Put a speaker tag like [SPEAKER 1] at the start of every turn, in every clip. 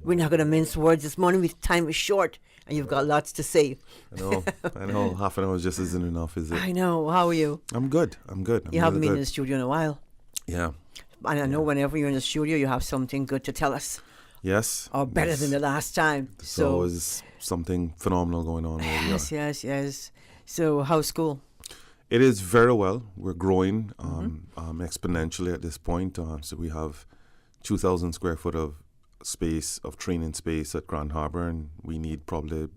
[SPEAKER 1] We're not going to mince words this morning. Time is short, and you've got lots to say.
[SPEAKER 2] I know. Half an hour just isn't enough, is it?
[SPEAKER 1] I know. How are you?
[SPEAKER 2] I'm good. I'm
[SPEAKER 1] You haven't been in
[SPEAKER 2] good.
[SPEAKER 1] the studio in a while.
[SPEAKER 2] Yeah.
[SPEAKER 1] And I know whenever you're in the studio, you have something good to tell us.
[SPEAKER 2] Yes.
[SPEAKER 1] Or better
[SPEAKER 2] Yes.
[SPEAKER 1] than the last time.
[SPEAKER 2] There's always something phenomenal going on.
[SPEAKER 1] Yes. So, how's school?
[SPEAKER 2] It is very well. We're growing exponentially at this point. So we have 2,000 square foot of space, of training space at Grand Harbor, and we need probably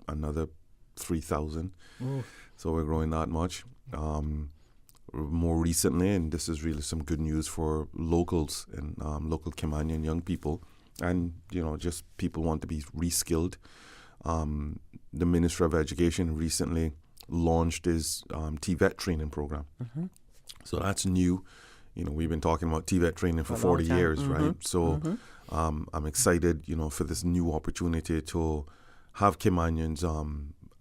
[SPEAKER 2] another 3,000. So we're growing that much. More recently, and this is really some good news for locals and local Caymanian young people, and just people want to be reskilled. The Ministry of Education recently launched his TVET training program. So that's new. We've been talking about TVET training for 40 years, right? So I'm excited, for this new opportunity to have Caymanians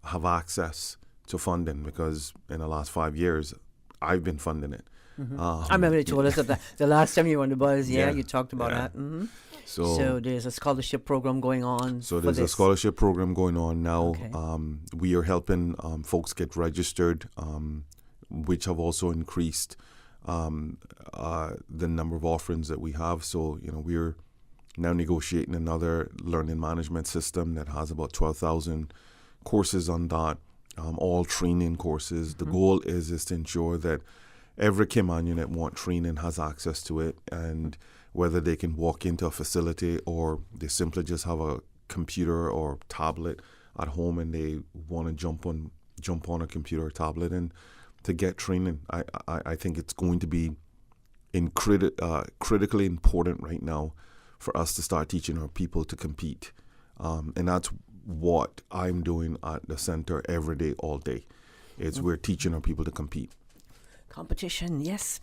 [SPEAKER 2] have access to funding, because in the last 5 years, I've been funding it.
[SPEAKER 1] I remember you told us that the last time you were on the buzz, you talked about that. So there's a scholarship program going on.
[SPEAKER 2] So there's a scholarship program going on now.
[SPEAKER 1] Okay.
[SPEAKER 2] We are helping folks get registered, which have also increased the number of offerings that we have. So, we're now negotiating another learning management system that has about 12,000 courses on that, all training courses. The goal is to ensure that every Caymanian that wants training has access to it, and whether they can walk into a facility or they simply just have a computer or tablet at home and they want to jump on a computer or tablet and to get training. I think it's going to be critically important right now for us to start teaching our people to compete. And that's what I'm doing at the center every day, all day. We're teaching our people to compete.
[SPEAKER 1] Competition, yes.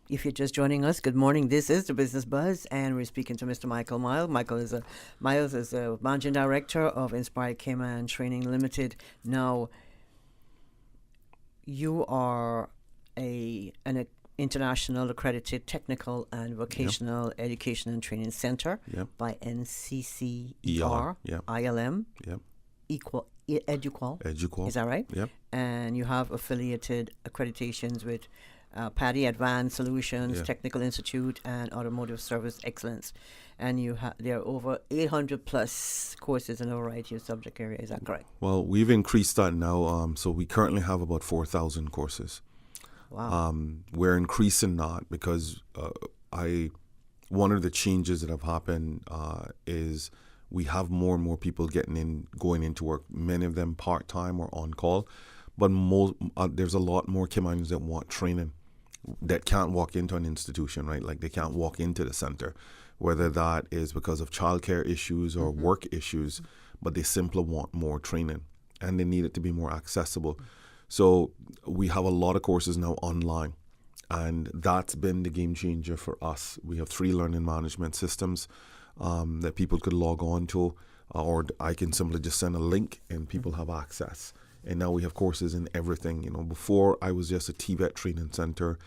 [SPEAKER 1] If you're just joining us, good morning. This is the Business Buzz, and we're speaking to Mr. Michael Myles. Myles is a managing director of Inspired Cayman Training Ltd. Now, you are an international accredited technical and vocational education and training center by NCCER, ILM, Eduqual. Is that right?
[SPEAKER 2] Yep.
[SPEAKER 1] And you have affiliated accreditations with PADI Advanced Solutions, Technical Institute, and Automotive Service Excellence. And there are over 800 plus courses in a variety of subject areas. Is that correct?
[SPEAKER 2] Well, we've increased that now. So we currently have about 4,000 courses.
[SPEAKER 1] Wow.
[SPEAKER 2] We're increasing that because one of the changes that have happened is we have more and more people going into work, many of them part-time or on-call. But there's a lot more Caymanians that want training that can't walk into an institution, right? Like they can't walk into the center, whether that is because of childcare issues or work issues, but they simply want more training and they need it to be more accessible. So we have a lot of courses now online, and that's been the game changer for us. We have 3 learning management systems that people could log on to, or I can simply just send a link and people have access. And now we have courses in everything. Before I was just a TVET training center.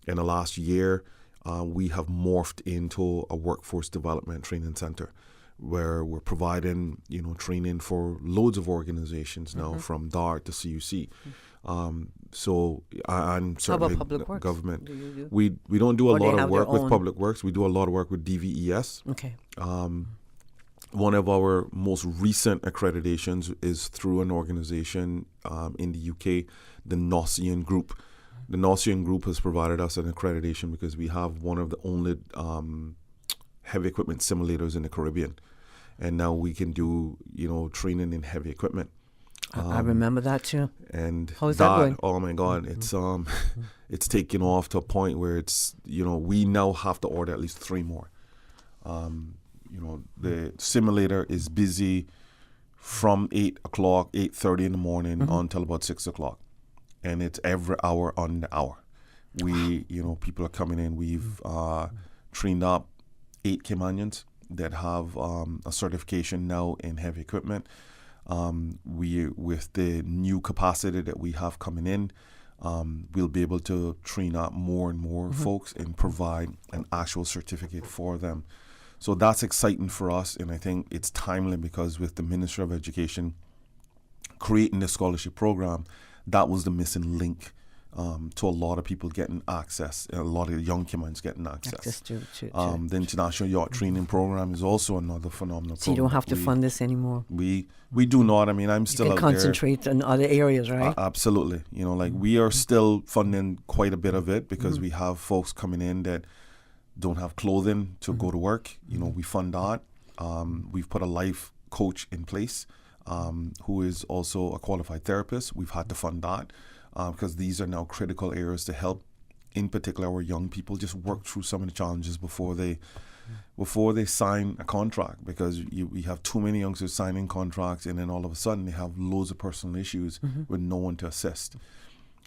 [SPEAKER 2] In the last year, we have morphed into a workforce development training center where we're providing, training for loads of organizations now, from DART to CUC. So I'm certainly
[SPEAKER 1] How about public works?
[SPEAKER 2] Government.
[SPEAKER 1] Do you do?
[SPEAKER 2] We don't do a
[SPEAKER 1] Or they
[SPEAKER 2] lot of
[SPEAKER 1] have
[SPEAKER 2] work
[SPEAKER 1] their
[SPEAKER 2] with
[SPEAKER 1] own?
[SPEAKER 2] public works. We do a lot of work with DVES.
[SPEAKER 1] Okay.
[SPEAKER 2] One of our most recent accreditations is through an organization in the UK, the Nocian Group. The Nocian Group has provided us an accreditation because we have one of the only heavy equipment simulators in the Caribbean. And now we can do, training in heavy equipment.
[SPEAKER 1] I remember that too.
[SPEAKER 2] And
[SPEAKER 1] How is that going?
[SPEAKER 2] Oh my God, it's taken off to a point where it's, we now have to order at least 3 more. The simulator is busy from 8:30 in the morning until about 6 o'clock. And it's every hour on the hour. People are coming in. We've trained up 8 Caymanians that have a certification now in heavy equipment. With the new capacity that we have coming in, we'll be able to train up more and more folks and provide an actual certificate for them. So that's exciting for us, and I think it's timely because with the Ministry of Education creating the scholarship program, that was the missing link to a lot of people getting access, a lot of young Caymans getting access.
[SPEAKER 1] to
[SPEAKER 2] The International Yacht Training Program is also another phenomenal
[SPEAKER 1] so you don't have to fund this anymore.
[SPEAKER 2] We do not. I mean, I'm still
[SPEAKER 1] you can
[SPEAKER 2] out
[SPEAKER 1] concentrate on other areas, right?
[SPEAKER 2] Absolutely. You know, like we are still funding quite a bit of it because we have folks coming in that don't have clothing to go to work. You know, we fund that. We've put a life coach in place who is also a qualified therapist. We've had to fund that because these are now critical areas to help, in particular, our young people just work through some of the challenges before they sign a contract, because we have too many youngsters signing contracts and then all of a sudden they have loads of personal issues with no one to assist.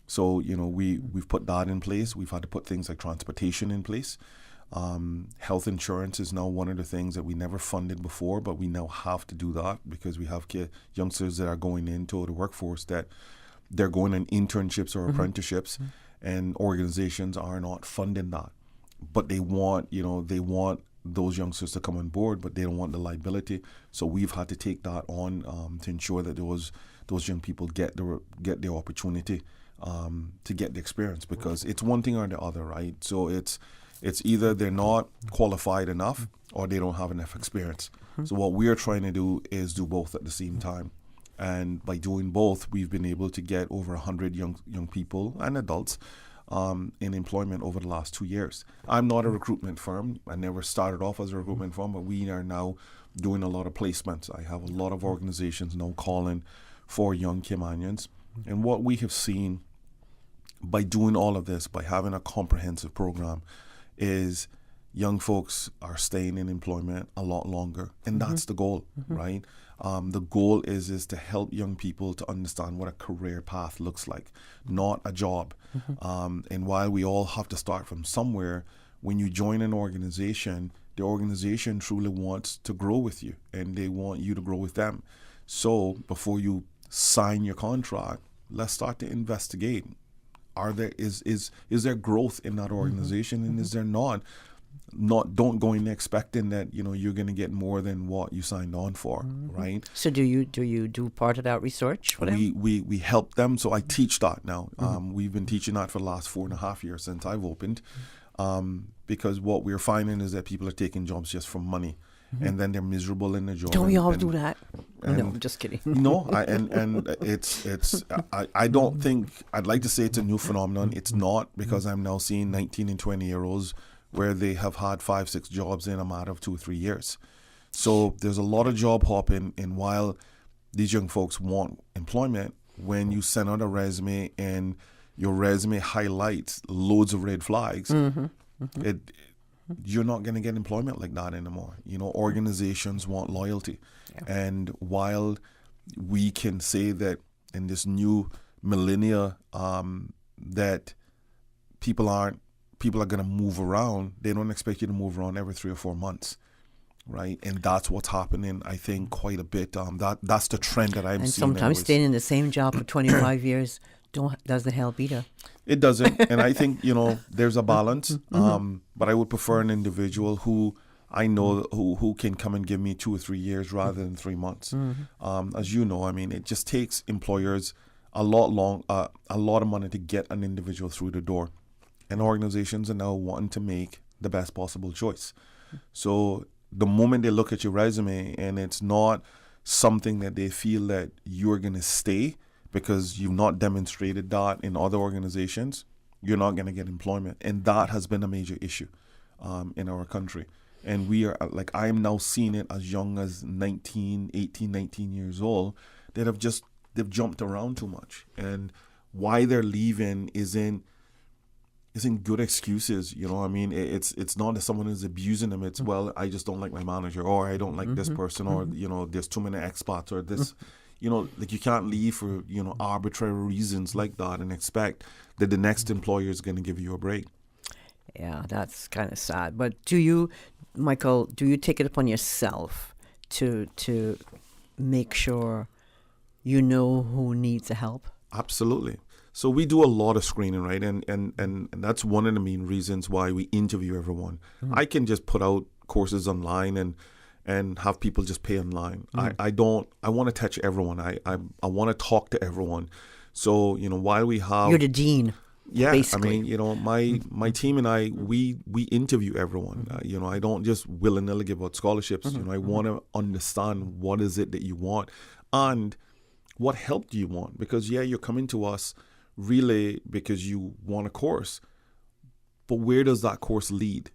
[SPEAKER 2] So, you know, we've put that in place. We've had to put things like transportation in place. Health insurance is now one of the things that we never funded before, but we now have to do that because we have youngsters that are going into the workforce that they're going on internships or apprenticeships, and organizations are not funding that. But they want those youngsters to come on board, but they don't want the liability. So we've had to take that on to ensure that those young people get the opportunity to get the experience, because it's one thing or the other, right? So it's either they're not qualified enough or they don't have enough experience. So what we're trying to do is do both at the same time. And by doing both, we've been able to get over 100 young people and adults in employment over the last 2 years. I'm not a recruitment firm. I never started off as a recruitment firm, but we are now doing a lot of placements. I have a lot of organizations now calling for young Caymanians. And what we have seen by doing all of this, by having a comprehensive program, is young folks are staying in employment a lot longer. And that's the goal, right? The goal is to help young people to understand what a career path looks like, not a job. And while we all have to start from somewhere, when you join an organization, the organization truly wants to grow with you and they want you to grow with them. So before you sign your contract, let's start to investigate. Is there growth in that organization, and is there not? Don't go in expecting that you're going to get more than what you signed on for, right?
[SPEAKER 1] So do you do part of that research for them?
[SPEAKER 2] We help them. So I teach that now. We've been teaching that for the last 4.5 years since I've opened, because what we're finding is that people are taking jobs just for money, and then they're miserable in the job.
[SPEAKER 1] Don't we all do that? No, I'm just kidding.
[SPEAKER 2] No, I don't think, I'd like to say it's a new phenomenon. It's not, because I'm now seeing 19 and 20-year-olds where they have had 5-6 jobs in a matter of 2 or 3 years. So there's a lot of job hopping, and while these young folks want employment, when you send out a resume and your resume highlights loads of red flags, you're not going to get employment like that anymore. Organizations want loyalty. Yeah. And while we can say that in this new millennia that people are going to move around, they don't expect you to move around every 3 or 4 months, right? And that's what's happening, I think, quite a bit. That's the trend that I'm seeing. And
[SPEAKER 1] sometimes staying in the same job for 25 years doesn't help either.
[SPEAKER 2] It doesn't. And I think, there's a balance. But I would prefer an individual who I know who can come and give me 2 or 3 years rather than 3 months. As you know, I mean, it just takes employers a lot of money to get an individual through the door. And organizations are now wanting to make the best possible choice. So the moment they look at your resume and it's not something that they feel that you're going to stay because you've not demonstrated that in other organizations, you're not going to get employment. And that has been a major issue in our country. And we are, like, I'm now seeing it as young as 18, 19 years old that they've jumped around too much. And why they're leaving isn't good excuses. I mean, it's not that someone is abusing them. It's, well, I just don't like my manager, or I don't like this person, or, there's too many expats, or this, like, you can't leave for, arbitrary reasons like that and expect that the next employer is going to give you a break.
[SPEAKER 1] Yeah, that's kind of sad. But Michael, do you take it upon yourself to make sure you know who needs the help? Absolutely.
[SPEAKER 2] So we do a lot of screening, right? And that's one of the main reasons why we interview everyone. I can just put out courses online and have people just pay online. I want to touch everyone. I want to talk to everyone. So, while we have...
[SPEAKER 1] You're the dean.
[SPEAKER 2] Yeah,
[SPEAKER 1] basically.
[SPEAKER 2] My team and I, we interview everyone. I don't just willy-nilly give out scholarships. I want to understand what is it that you want and what help do you want. Because, you're coming to us really because you want a course. But where does that course lead?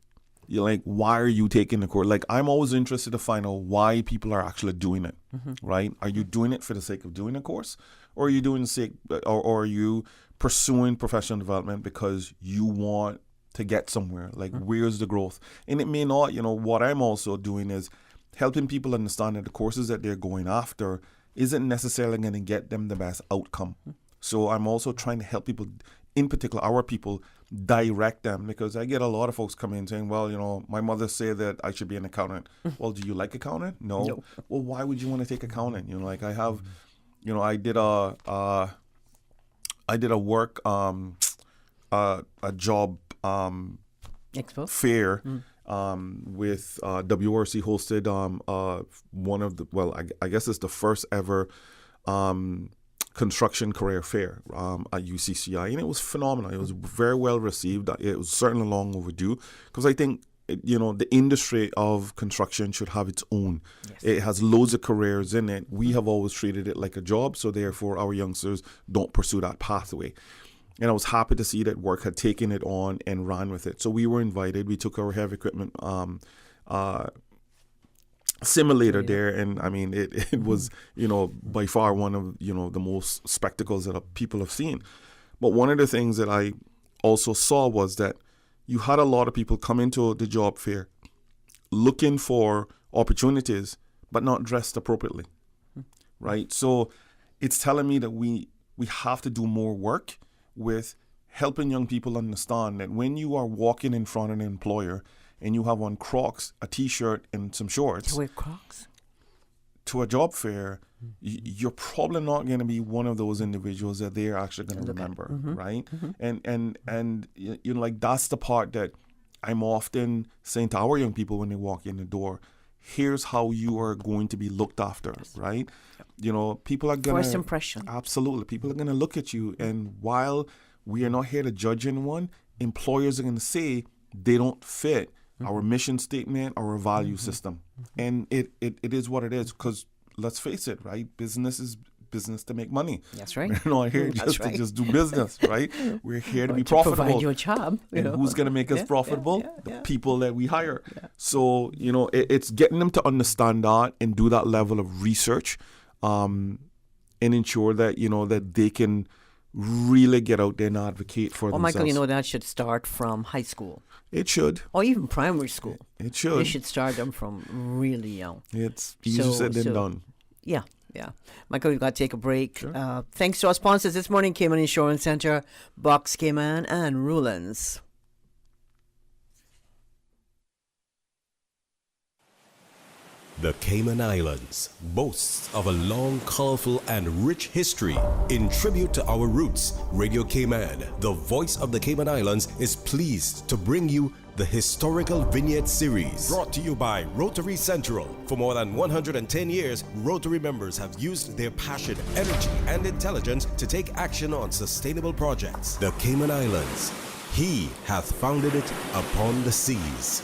[SPEAKER 2] You're like, why are you taking the course? Like, I'm always interested to find out why people are actually doing it, right? Are you doing it for the sake of doing a course? Or are you doing the sake, or are you pursuing professional development because you want to get somewhere? Like, where's the growth? And it may not, what I'm also doing is helping people understand that the courses that they're going after isn't necessarily going to get them the best outcome. So I'm also trying to help people, in particular, our people, direct them, because I get a lot of folks come in saying, well, my mother said that I should be an accountant. Well, do you like accountant? No. Well, why would you want to take accountant? Like I have, I did a work, a job
[SPEAKER 1] Expo?
[SPEAKER 2] fair with WRC hosted one of the, I guess it's the first ever construction career fair at UCCI, and it was phenomenal. It was very well received. It was certainly long overdue, because I think the industry of construction should have its own. Yes. It has loads of careers in it. We have always treated it like a job, so therefore our youngsters don't pursue that pathway. And I was happy to see that work had taken it on and ran with it. So we were invited. We took our heavy equipment simulator there, and I mean it was by far one of the most spectacles that people have seen. But one of the things that I also saw was that you had a lot of people come into the job fair looking for opportunities but not dressed appropriately, right? So it's telling me that we have to do more work with helping young people understand that when you are walking in front of an employer and you have on Crocs, a T-shirt, and some shorts.
[SPEAKER 1] You wear Crocs?
[SPEAKER 2] To a job fair, you're probably not going to be one of those individuals that they're actually going to remember, right? And like that's the part that I'm often saying to our young people when they walk in the door. Here's how you are going to be looked after, right? People are going to...
[SPEAKER 1] First impression.
[SPEAKER 2] Absolutely. People are going to look at you, and while we are not here to judge anyone, employers are going to say they don't fit our mission statement, our value system. And it is what it is, because let's face it, right? Business is business to make money.
[SPEAKER 1] That's right.
[SPEAKER 2] We're not here to just do business, right? We're here to be profitable.
[SPEAKER 1] Provide you a job.
[SPEAKER 2] And who's going to make us profitable? The people that we hire. Yeah. So, it's getting them to understand that and do that level of research and ensure that, that they can really get out there and advocate for themselves.
[SPEAKER 1] Michael, that should start from high school.
[SPEAKER 2] It should.
[SPEAKER 1] Or even primary school.
[SPEAKER 2] It should.
[SPEAKER 1] You should start them from really young.
[SPEAKER 2] It's easier said than done.
[SPEAKER 1] Yeah. Michael, we've got to take a break.
[SPEAKER 2] Sure.
[SPEAKER 1] Thanks to our sponsors this morning, Cayman Insurance Center, Box Cayman, and Rulans.
[SPEAKER 3] The Cayman Islands boasts of a long, colorful, and rich history. In tribute to our roots, Radio Cayman, the voice of the Cayman Islands, is pleased to bring you the Historical Vignette Series. Brought to you by Rotary Central. For more than 110 years, Rotary members have used their passion, energy, and intelligence to take action on sustainable projects. The Cayman Islands, he hath founded it upon the seas.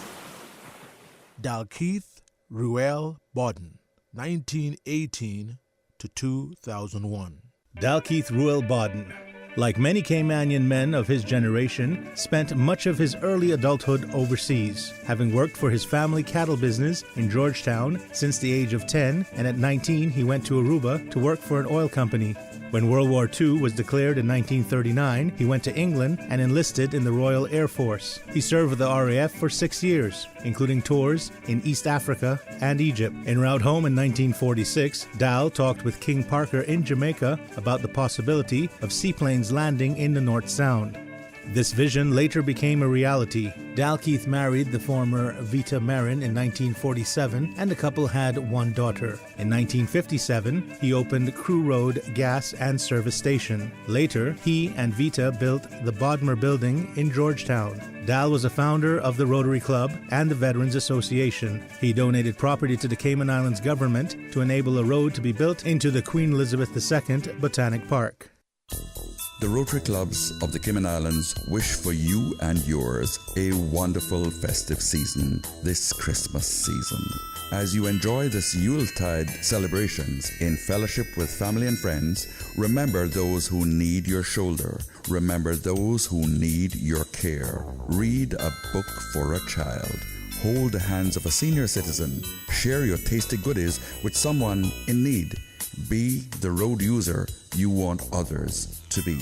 [SPEAKER 4] Dalkeith Ruel Bodden, 1918 to 2001.
[SPEAKER 5] Dalkeith Ruel Bodden, like many Caymanian men of his generation, spent much of his early adulthood overseas, having worked for his family cattle business in Georgetown since the age of 10, and at 19 he went to Aruba to work for an oil company. When World War II was declared in 1939, he went to England and enlisted in the Royal Air Force. He served with the RAF for 6 years, including tours in East Africa and Egypt. En route home in 1946, Dal talked with King Parker in Jamaica about the possibility of seaplanes landing in the North Sound. This vision later became a reality. Dalkeith married the former Vita Marin in 1947, and the couple had one daughter. In 1957, he opened Crew Road Gas and Service Station. Later, he and Vita built the Bodmer Building in Georgetown. Dal was a founder of the Rotary Club and the Veterans Association. He donated property to the Cayman Islands government to enable a road to be built into the Queen Elizabeth II Botanic Park.
[SPEAKER 6] The Rotary Clubs of the Cayman Islands wish for you and yours a wonderful festive season this Christmas season. As you enjoy this Yuletide celebrations in fellowship with family and friends, remember those who need your shoulder. Remember those who need your care. Read a book for a child. Hold the hands of a senior citizen. Share your tasty goodies with someone in need. Be the road user you want others to be.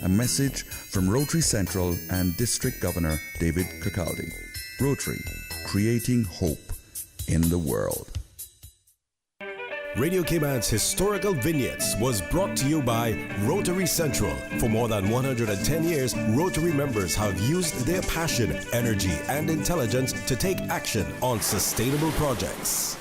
[SPEAKER 6] A message from Rotary Central and District Governor David Cacaldi. Rotary, creating hope in the world.
[SPEAKER 3] Radio Cayman's historical vignettes was brought to you by Rotary Central. For more than 110 years, Rotary members have used their passion, energy, and intelligence to take action on sustainable projects.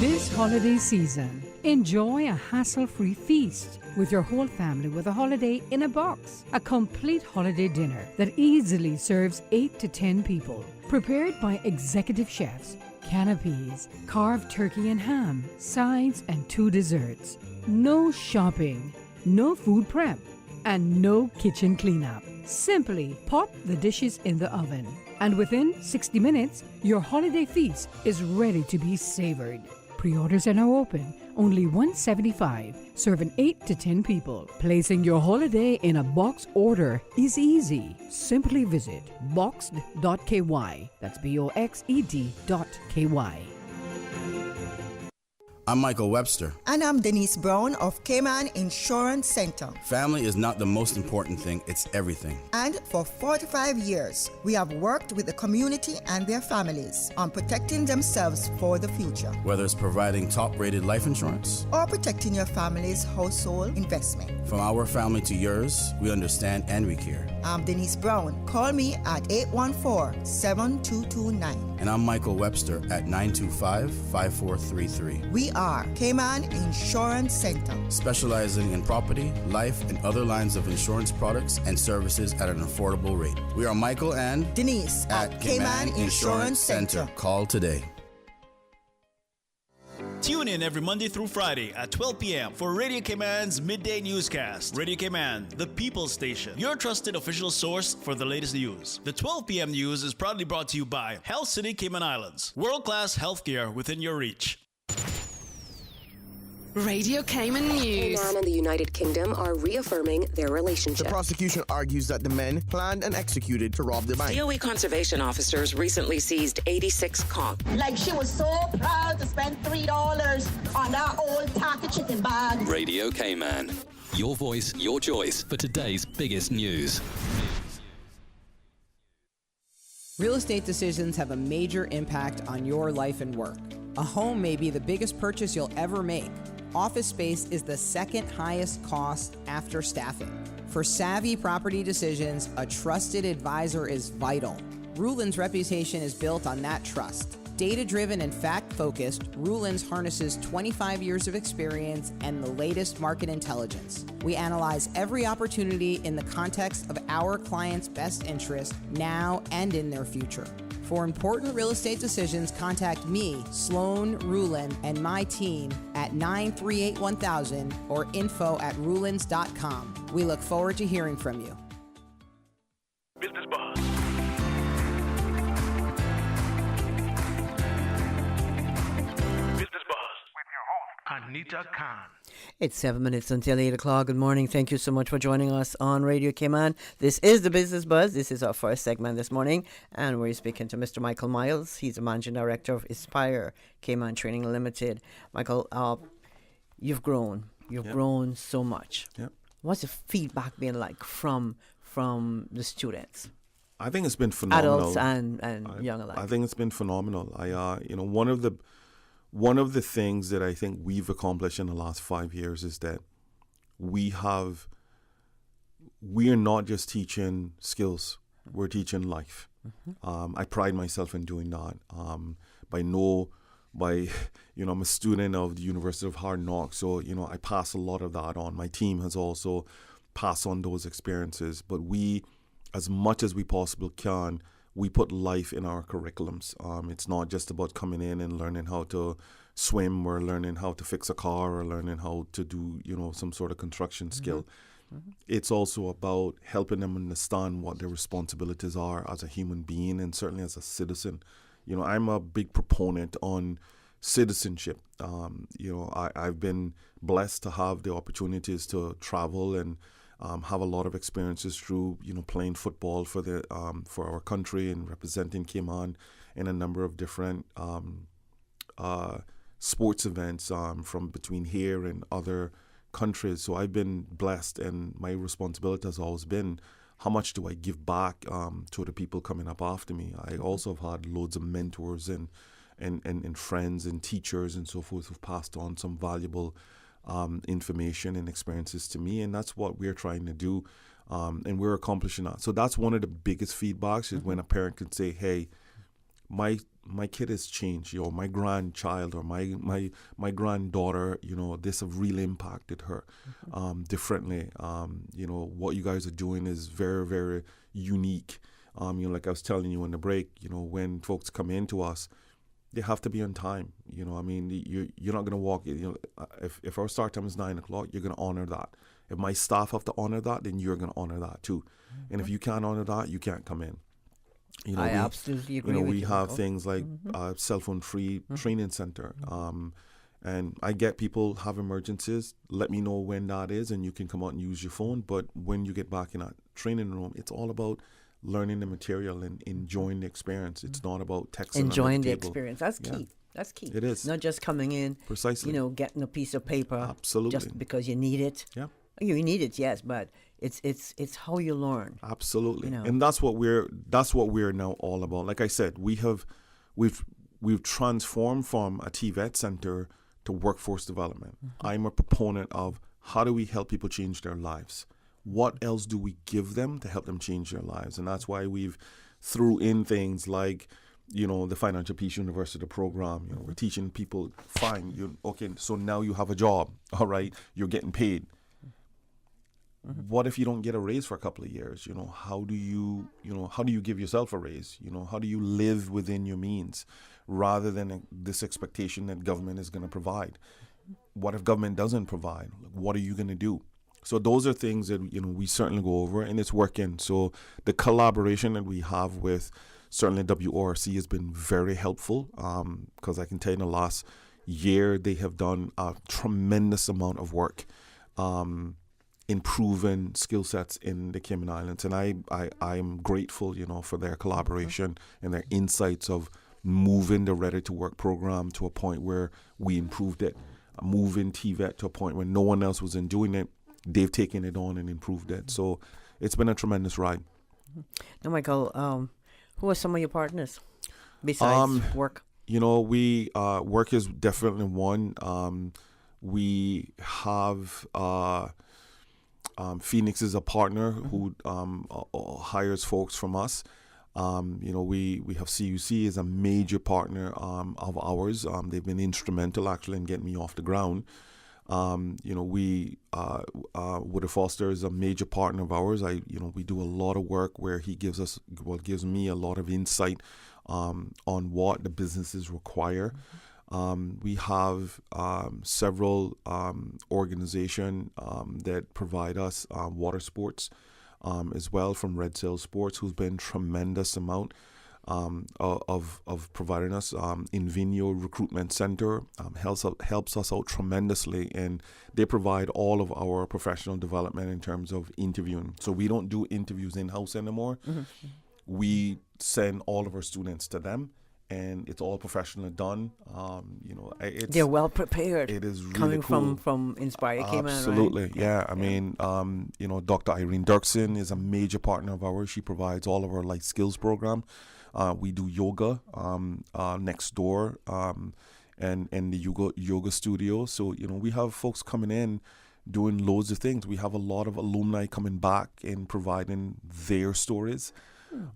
[SPEAKER 7] This holiday season, enjoy a hassle-free feast with your whole family with a holiday in a box. A complete holiday dinner that easily serves 8 to 10 people. Prepared by executive chefs, canapes, carved turkey and ham, sides and 2 desserts. No shopping, no food prep, and no kitchen cleanup. Simply pop the dishes in the oven, and within 60 minutes, your holiday feast is ready to be savored. Pre-orders are now open. Only $175, serving 8 to 10 people. Placing your holiday in a box order is easy. Simply visit boxed.ky. That's boxed.ky.
[SPEAKER 8] I'm Michael Webster.
[SPEAKER 9] And I'm Denise Brown of Cayman Insurance Center.
[SPEAKER 8] Family is not the most important thing, it's everything.
[SPEAKER 9] And for 45 years, we have worked with the community and their families on protecting themselves for the future.
[SPEAKER 8] Whether it's providing top-rated life insurance
[SPEAKER 9] or protecting your family's household investment.
[SPEAKER 8] From our family to yours, we understand and we care.
[SPEAKER 9] I'm Denise Brown. Call me at 814-7229.
[SPEAKER 8] And I'm Michael Webster at 925-5433.
[SPEAKER 9] We are Cayman Insurance Center,
[SPEAKER 8] specializing in property, life, and other lines of insurance products and services at an affordable rate. We are Michael and
[SPEAKER 9] Denise at Cayman Insurance Center.
[SPEAKER 8] Call today.
[SPEAKER 10] Tune in every Monday through Friday at 12 p.m. for Radio Cayman's Midday Newscast. Radio Cayman, the People's Station, your trusted official source for the latest news. The 12 p.m. news is proudly brought to you by Health City Cayman Islands. World-class healthcare within your reach.
[SPEAKER 11] Radio Cayman News.
[SPEAKER 12] Cayman and the United Kingdom are reaffirming their relationship.
[SPEAKER 13] The prosecution argues that the men planned and executed to rob the bank.
[SPEAKER 12] DOE conservation officers recently seized 86 conch.
[SPEAKER 14] Like she was so proud to spend $3 on that old taco chicken bag.
[SPEAKER 15] Radio Cayman. Your voice, your choice for today's biggest news.
[SPEAKER 16] Real estate decisions have a major impact on your life and work. A home may be the biggest purchase you'll ever make. Office space is the second highest cost after staffing. For savvy property decisions, a trusted advisor is vital. Rulin's reputation is built on that trust. Data-driven and fact-focused, Rulin's harnesses 25 years of experience and the latest market intelligence. We analyze every opportunity in the context of our clients' best interest now and in their future. For important real estate decisions, contact me, Sloan Rulin, and my team at 938-1000 or info@rulins.com. We look forward to hearing from you.
[SPEAKER 17] Business Buzz. Business Buzz with your host, Anita Khan.
[SPEAKER 1] It's 7 minutes until 8 o'clock. Good morning. Thank you so much for joining us on Radio Cayman. This is the Business Buzz. This is our first segment this morning, and we're speaking to Mr. Michael Myles. He's the Managing Director of Aspire Cayman Training Ltd. Michael, you've grown. You've grown so much.
[SPEAKER 2] Yep.
[SPEAKER 1] What's the feedback been like from the students?
[SPEAKER 2] I think it's been phenomenal.
[SPEAKER 1] Adults and young alike.
[SPEAKER 2] I think it's been phenomenal. One of the things that I think we've accomplished in the last 5 years is that we are not just teaching skills, we're teaching life. I pride myself in doing that. I'm a student of the University of Hard Knocks, so, I pass a lot of that on. My team has also passed on those experiences, but we, as much as we possibly can, we put life in our curriculums. It's not just about coming in and learning how to swim or learning how to fix a car or learning how to do, some sort of construction skill. It's also about helping them understand what their responsibilities are as a human being and certainly as a citizen. I'm a big proponent on citizenship. I've been blessed to have the opportunities to travel and have a lot of experiences through, playing football for our country and representing Cayman in a number of different sports events from between here and other countries. So I've been blessed, and my responsibility has always been, how much do I give back to the people coming up after me? I also have had loads of mentors and friends and teachers and so forth who've passed on some valuable information and experiences to me, and that's what we're trying to do, and we're accomplishing that. So that's one of the biggest feedbacks is when a parent can say, hey, my kid has changed, my grandchild or my granddaughter, this have really impacted her differently. What you guys are doing is very, very unique. Like I was telling you in the break, when folks come into us, they have to be on time. You're not going to walk. If our start time is 9 o'clock, you're going to honor that. If my staff have to honor that, then you're going to honor that too. And if you can't honor that, you can't come in.
[SPEAKER 1] I absolutely agree with you.
[SPEAKER 2] We have things like cell phone free training center. And I get people have emergencies. Let me know when that is, and you can come out and use your phone. But when you get back in that training room, it's all about learning the material and enjoying the experience. It's not about texting.
[SPEAKER 1] Enjoying the experience. That's key. Yeah. That's key.
[SPEAKER 2] It is.
[SPEAKER 1] Not just coming in,
[SPEAKER 2] precisely,
[SPEAKER 1] getting a piece of paper.
[SPEAKER 2] Absolutely.
[SPEAKER 1] Just because you need it.
[SPEAKER 2] Yeah.
[SPEAKER 1] You need it, yes, but it's how you learn.
[SPEAKER 2] Absolutely. And that's what we're now all about. Like I said, we've transformed from a TVET center to workforce development. I'm a proponent of how do we help people change their lives? What else do we give them to help them change their lives? And that's why we've threw in things like, the Financial Peace University program. We're teaching people, fine, okay, so now you have a job, all right, you're getting paid. What if you don't get a raise for a couple of years? How do you give yourself a raise? How do you live within your means rather than this expectation that government is going to provide? What if government doesn't provide? What are you going to do? So those are things that, we certainly go over, and it's working. So the collaboration that we have with certainly WORC has been very helpful, because I can tell you in the last year, they have done a tremendous amount of work improving skill sets in the Cayman Islands. And I'm grateful, for their collaboration and their insights of moving the Ready to Work program to a point where we improved it, moving TVET to a point where no one else was in doing it. They've taken it on and improved it. So it's been a tremendous ride.
[SPEAKER 1] Now, Michael, who are some of your partners besides work?
[SPEAKER 2] We work is definitely one. We have Phoenix is a partner who hires folks from us. We have CUC is a major partner of ours. They've been instrumental actually in getting me off the ground. We Woodard Foster is a major partner of ours. We do a lot of work where he gives me a lot of insight on what the businesses require. We have several organizations that provide us water sports as well, from Red Sail Sports, who's been tremendous amount of providing us. Invenio Recruitment Center helps us out tremendously, and they provide all of our professional development in terms of interviewing. So we don't do interviews in-house anymore. We send all of our students to them, and it's all professionally done.
[SPEAKER 1] They're well prepared.
[SPEAKER 2] It is really
[SPEAKER 1] coming
[SPEAKER 2] cool.
[SPEAKER 1] from Inspire Cayman,
[SPEAKER 2] Absolutely,
[SPEAKER 1] right?
[SPEAKER 2] yeah. I mean, Dr. Irene Dirksen is a major partner of ours. She provides all of our life skills program. We do yoga next door, and the yoga studio. So we have folks coming in doing loads of things. We have a lot of alumni coming back and providing their stories.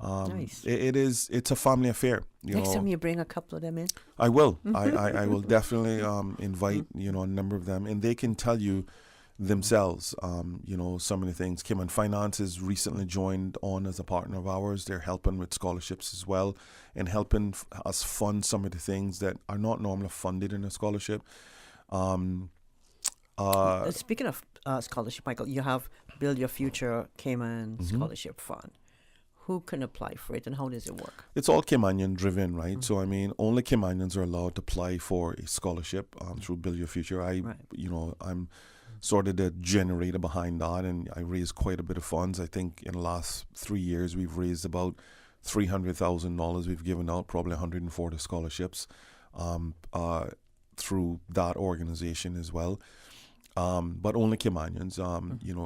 [SPEAKER 1] Nice.
[SPEAKER 2] It's a family affair.
[SPEAKER 1] Next time you bring a couple of them in.
[SPEAKER 2] I will. I will definitely invite, a number of them, and they can tell you themselves, some of the things. Cayman Finance has recently joined on as a partner of ours. They're helping with scholarships as well and helping us fund some of the things that are not normally funded in a scholarship.
[SPEAKER 1] Speaking of scholarship, Michael, you have Build Your Future Cayman Scholarship Fund. Who can apply for it and how does it work?
[SPEAKER 2] It's all Caymanian driven, right? So, only Caymanians are allowed to apply for a scholarship through Build Your Future. I'm sort of the generator behind that, and I raised quite a bit of funds. I think in the last 3 years, we've raised about $300,000. We've given out probably 140 scholarships through that organization as well. But only Caymanians,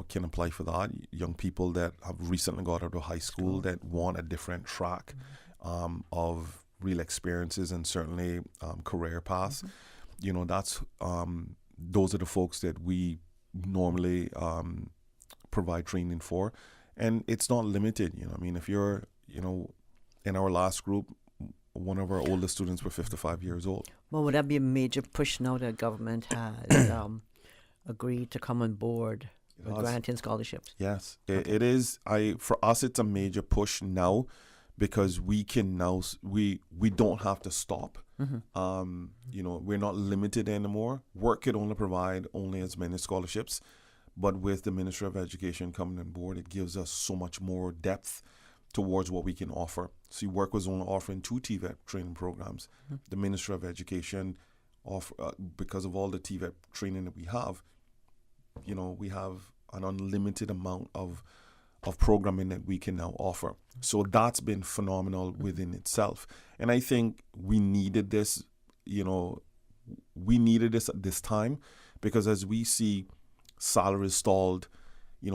[SPEAKER 2] can apply for that. Young people that have recently got out of high school that want a different track of real experiences and certainly career paths. Those are the folks that we normally provide training for. And it's not limited, if you're, in our last group, one of our oldest students were 55 years old.
[SPEAKER 1] Well, would that be a major push now that government has agreed to come on board with granting scholarships?
[SPEAKER 2] Yes, it is. For us, it's a major push now because we can now, we don't have to stop. We're not limited anymore. Work could only provide only as many scholarships, but with the Ministry of Education coming on board, it gives us so much more depth towards what we can offer. See, Work was only offering 2 TVET training programs. The Ministry of Education, because of all the TVET training that we have, we have an unlimited amount of programming that we can now offer. So that's been phenomenal within itself. And I think we needed this, at this time, because as we see salaries stalled,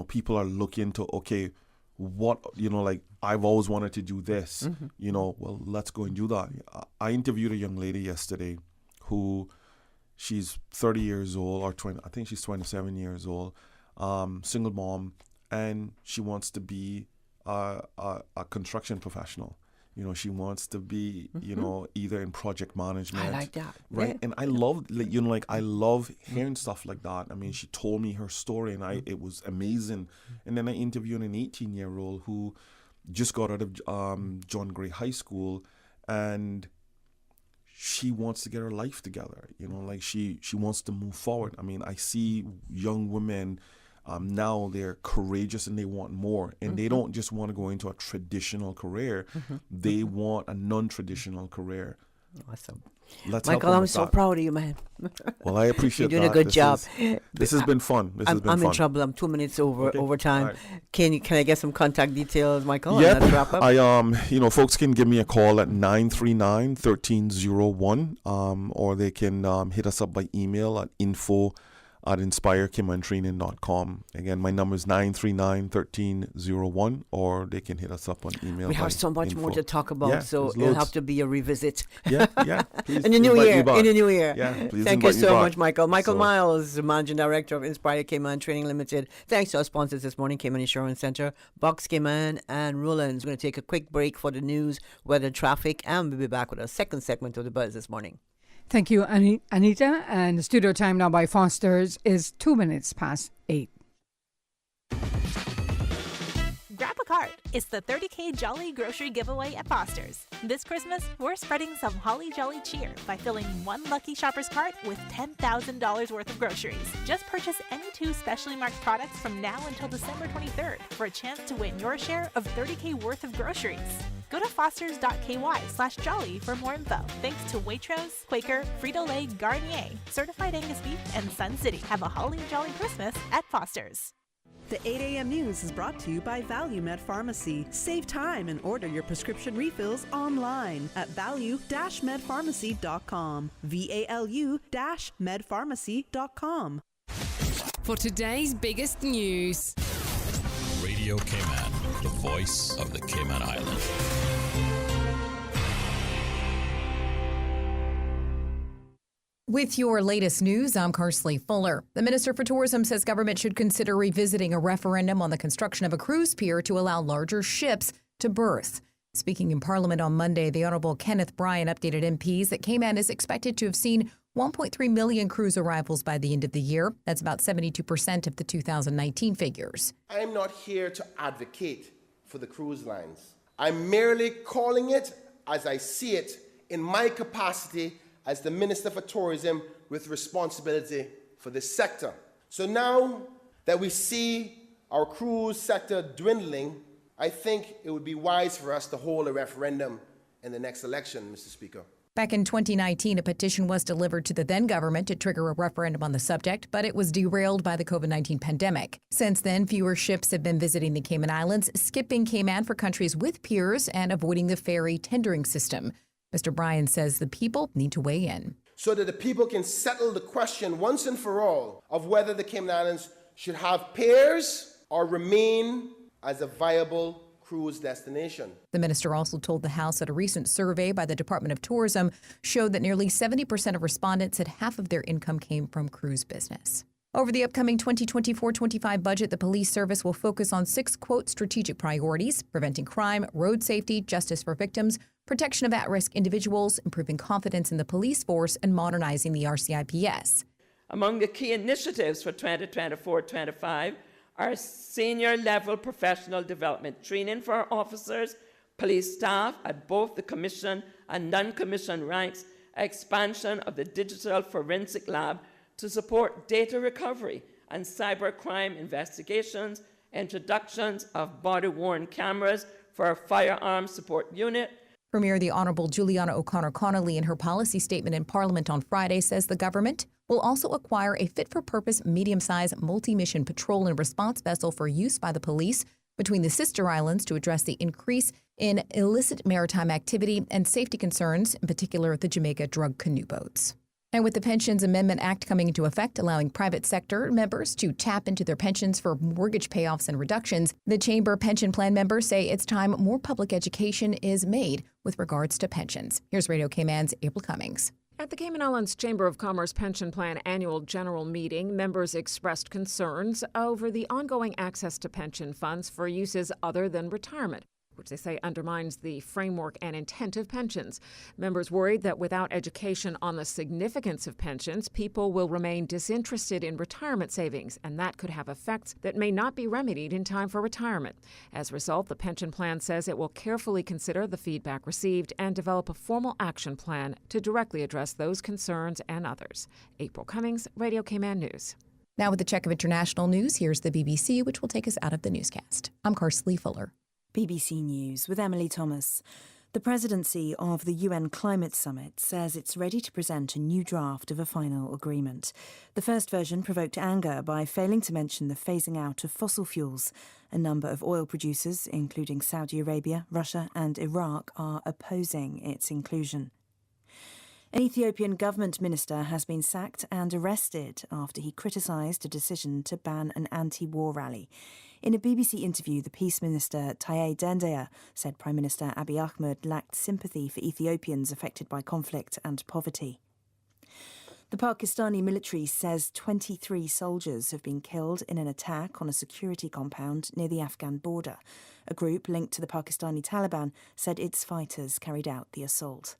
[SPEAKER 2] people are looking to, okay, what, I've always wanted to do this, well, let's go and do that. I interviewed a young lady yesterday who, she's 30 years old, or 20, I think she's 27 years old, single mom, and she wants to be a construction professional. She wants to be, either in project management.
[SPEAKER 1] I like that.
[SPEAKER 2] Right.
[SPEAKER 1] Yeah.
[SPEAKER 2] And I love, I love hearing stuff like that. She told me her story and it was amazing. And then I interviewed an 18-year-old who just got out of John Gray High School, and she wants to get her life together. She wants to move forward. I see young women now, they're courageous and they want more, and they don't just want to go into a traditional career. They want a non-traditional career.
[SPEAKER 1] Awesome.
[SPEAKER 2] Michael,
[SPEAKER 1] I'm so proud of you, man.
[SPEAKER 2] Well, I appreciate that.
[SPEAKER 1] You're doing a good job.
[SPEAKER 2] This has been fun.
[SPEAKER 1] I'm in trouble. I'm 2 minutes over time. Right. Can I get some contact details, Michael?
[SPEAKER 2] Yep.
[SPEAKER 1] Let's wrap up.
[SPEAKER 2] Folks can give me a call at 939-1301, or they can hit us up by email at info@inspirecaymantraining.com. Again, my number is 939-1301, or they can hit us up on email.
[SPEAKER 1] We have so much more to talk about, so it'll have to be a revisit.
[SPEAKER 2] Yeah.
[SPEAKER 1] In the new year.
[SPEAKER 2] Yeah, please.
[SPEAKER 1] Thank you so much, Michael. Michael Myles, the Managing Director of Inspire Cayman Training Ltd. Thanks to our sponsors this morning, Cayman Insurance Center, Box Cayman, and Roland's. We're going to take a quick break for the news, weather, traffic, and we'll be back with our second segment of the Buzz this morning.
[SPEAKER 7] Thank you, Anita. And the studio time now by Foster's is 2 minutes past 8.
[SPEAKER 18] Grab a card. It's the 30K Jolly Grocery Giveaway at Foster's. This Christmas, we're spreading some holly jolly cheer by filling one lucky shopper's cart with $10,000 worth of groceries. Just purchase any 2 specially marked products from now until December 23rd for a chance to win your share of 30K worth of groceries. Go to fosters.ky/jolly for more info. Thanks to Waitrose, Quaker, Frito-Lay, Garnier, Certified Angus Beef, and Sun City. Have a holly jolly Christmas at Foster's.
[SPEAKER 19] The 8 a.m. News is brought to you by ValueMed Pharmacy. Save time and order your prescription refills online at value-medpharmacy.com. VALU-medpharmacy.com.
[SPEAKER 11] For today's biggest news.
[SPEAKER 3] Radio Cayman, the voice of the Cayman Islands.
[SPEAKER 20] With your latest news, I'm Carsley Fuller. The Minister for Tourism says government should consider revisiting a referendum on the construction of a cruise pier to allow larger ships to berth. Speaking in Parliament on Monday, the Honourable Kenneth Bryan updated MPs that Cayman is expected to have seen 1.3 million cruise arrivals by the end of the year. That's about 72% of the 2019 figures.
[SPEAKER 13] I'm not here to advocate for the cruise lines. I'm merely calling it as I see it in my capacity as the Minister for Tourism with responsibility for this sector. So now that we see our cruise sector dwindling, I think it would be wise for us to hold a referendum in the next election, Mr. Speaker.
[SPEAKER 20] Back in 2019, a petition was delivered to the then government to trigger a referendum on the subject, but it was derailed by the COVID-19 pandemic. Since then, fewer ships have been visiting the Cayman Islands, skipping Cayman for countries with piers and avoiding the ferry tendering system. Mr. Bryan says the people need to weigh in.
[SPEAKER 13] So that the people can settle the question once and for all of whether the Cayman Islands should have piers or remain as a viable cruise destination.
[SPEAKER 20] The minister also told the House that a recent survey by the Department of Tourism showed that nearly 70% of respondents said half of their income came from cruise business. Over the upcoming 2024-25 budget, the police service will focus on 6, quote, strategic priorities: preventing crime, road safety, justice for victims, protection of at-risk individuals, improving confidence in the police force, and modernizing the RCIPS.
[SPEAKER 21] Among the key initiatives for 2024-25 are senior level professional development training for our officers, police staff at both the commission and non-commissioned ranks, expansion of the digital forensic lab to support data recovery and cybercrime investigations, introductions of body-worn cameras for our firearms support unit.
[SPEAKER 20] Premier the Honourable Juliana O'Connor-Connolly, in her policy statement in Parliament on Friday, says the government will also acquire a fit-for-purpose medium-sized multi-mission patrol and response vessel for use by the police between the sister islands to address the increase in illicit maritime activity and safety concerns, in particular the Jamaica drug canoe boats. And with the Pensions Amendment Act coming into effect, allowing private sector members to tap into their pensions for mortgage payoffs and reductions, the Chamber pension plan members say it's time more public education is made with regards to pensions. Here's Radio Cayman's April Cummings.
[SPEAKER 22] At the Cayman Islands Chamber of Commerce Pension Plan annual general meeting, members expressed concerns over the ongoing access to pension funds for uses other than retirement, which they say undermines the framework and intent of pensions. Members worried that without education on the significance of pensions, people will remain disinterested in retirement savings, and that could have effects that may not be remedied in time for retirement. As a result, the pension plan says it will carefully consider the feedback received and develop a formal action plan to directly address those concerns and others. April Cummings, Radio Cayman News.
[SPEAKER 20] Now with the check of international news, here's the BBC, which will take us out of the newscast. I'm Carsley Fuller.
[SPEAKER 23] BBC News with Emily Thomas. The presidency of the UN Climate Summit says it's ready to present a new draft of a final agreement. The first version provoked anger by failing to mention the phasing out of fossil fuels. A number of oil producers, including Saudi Arabia, Russia and Iraq, are opposing its inclusion. An Ethiopian government minister has been sacked and arrested after he criticised a decision to ban an anti-war rally. In a BBC interview, the Peace Minister Taye Dendea said Prime Minister Abiy Ahmed lacked sympathy for Ethiopians affected by conflict and poverty. The Pakistani military says 23 soldiers have been killed in an attack on a security compound near the Afghan border. A group linked to the Pakistani Taliban said its fighters carried out the assault.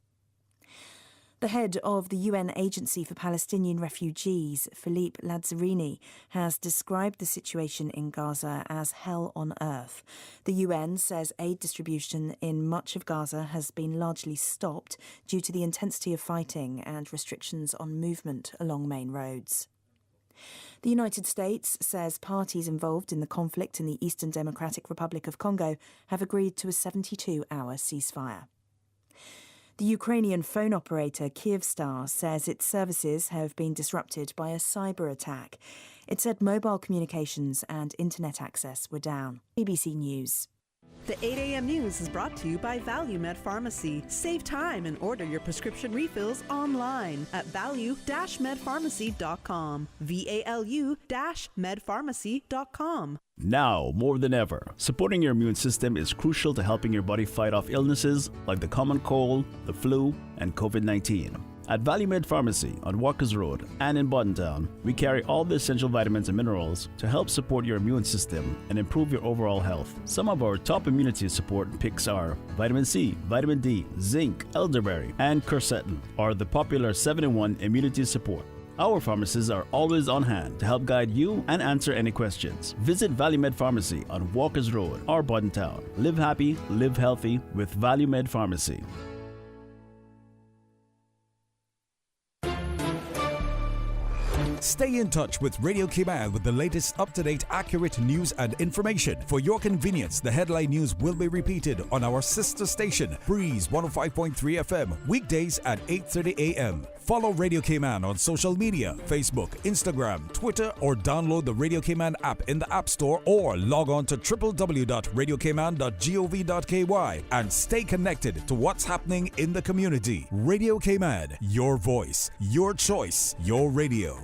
[SPEAKER 23] The head of the UN Agency for Palestinian Refugees, Philippe Lazzarini, has described the situation in Gaza as hell on earth. The UN says aid distribution in much of Gaza has been largely stopped due to the intensity of fighting and restrictions on movement along main roads. The United States says parties involved in the conflict in the Eastern Democratic Republic of Congo have agreed to a 72-hour ceasefire. The Ukrainian phone operator Kyivstar says its services have been disrupted by a cyber attack. It said mobile communications and internet access were down. BBC News.
[SPEAKER 19] The 8 a.m. news is brought to you by ValueMed Pharmacy. Save time and order your prescription refills online at value-medpharmacy.com. VALU-medpharmacy.com.
[SPEAKER 10] Now, more than ever, supporting your immune system is crucial to helping your body fight off illnesses like the common cold, the flu, and COVID-19.
[SPEAKER 4] At ValueMed Pharmacy on Walkers Road and in Boddentown, we carry all the essential vitamins and minerals to help support your immune system and improve your overall health. Some of our top immunity support picks are vitamin C, vitamin D, zinc, elderberry, and quercetin, or the popular 7-in-1 immunity support. Our pharmacists are always on hand to help guide you and answer any questions. Visit ValueMed Pharmacy on Walkers Road or Boddentown. Live happy, live healthy with ValueMed Pharmacy.
[SPEAKER 5] Stay in touch with Radio Cayman with the latest up-to-date, accurate news and information. For your convenience, the headline news will be repeated on our sister station, Breeze 105.3 FM, weekdays at 8:30 a.m. Follow Radio Cayman on social media, Facebook, Instagram, Twitter, or download the Radio Cayman app in the App Store or log on to www.radiocayman.gov.ky and stay connected to what's happening in the community. Radio Cayman, your voice, your choice, your radio.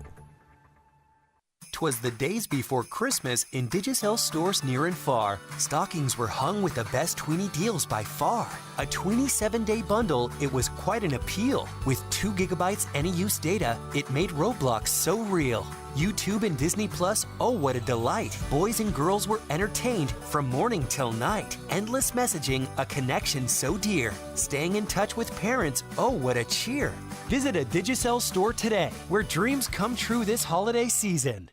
[SPEAKER 6] 'Twas the days before Christmas in Digicel stores near and far. Stockings were hung with the best tweenie deals by far. A 27-day bundle, it was quite an appeal. With 2 gigabytes any use data, it made Roblox so real. YouTube and Disney Plus, oh what a delight. Boys and girls were entertained from morning till night. Endless messaging, a connection so dear. Staying in touch with parents, oh what a cheer. Visit a Digicel store today, where dreams come true this holiday season.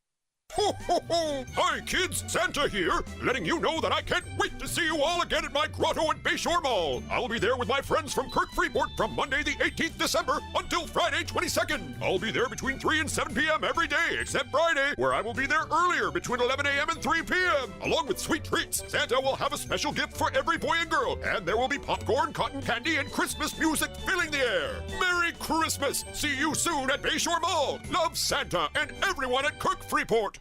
[SPEAKER 24] Ho, ho, ho! Hi, kids! Santa here, letting you know that I can't wait to see you all again at my grotto at Bayshore Mall. I'll be there with my friends from Kirk Freeport from Monday the 18th December until Friday 22nd. I'll be there between 3 and 7 p.m. every day, except Friday, where I will be there earlier between 11 a.m. and 3 p.m. Along with sweet treats, Santa will have a special gift for every boy and girl, and there will be popcorn, cotton candy, and Christmas music filling the air. Merry Christmas! See you soon at Bayshore Mall. Love, Santa and everyone at Kirk Freeport.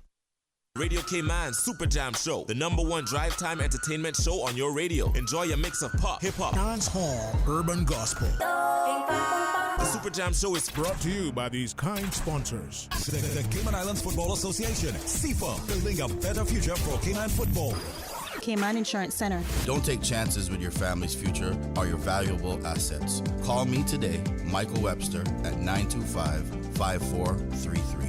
[SPEAKER 25] Radio Cayman Super Jam Show, the #1 drive time entertainment show on your radio. Enjoy a mix of pop, hip-hop, dancehall, urban gospel. The Super Jam Show is brought to you by these kind sponsors.
[SPEAKER 5] The Cayman Islands Football Association, CIFA, building a better future for Cayman football.
[SPEAKER 26] Cayman Insurance Center.
[SPEAKER 8] Don't take chances with your family's future or your valuable assets. Call me today, Michael Webster, at 925-5433.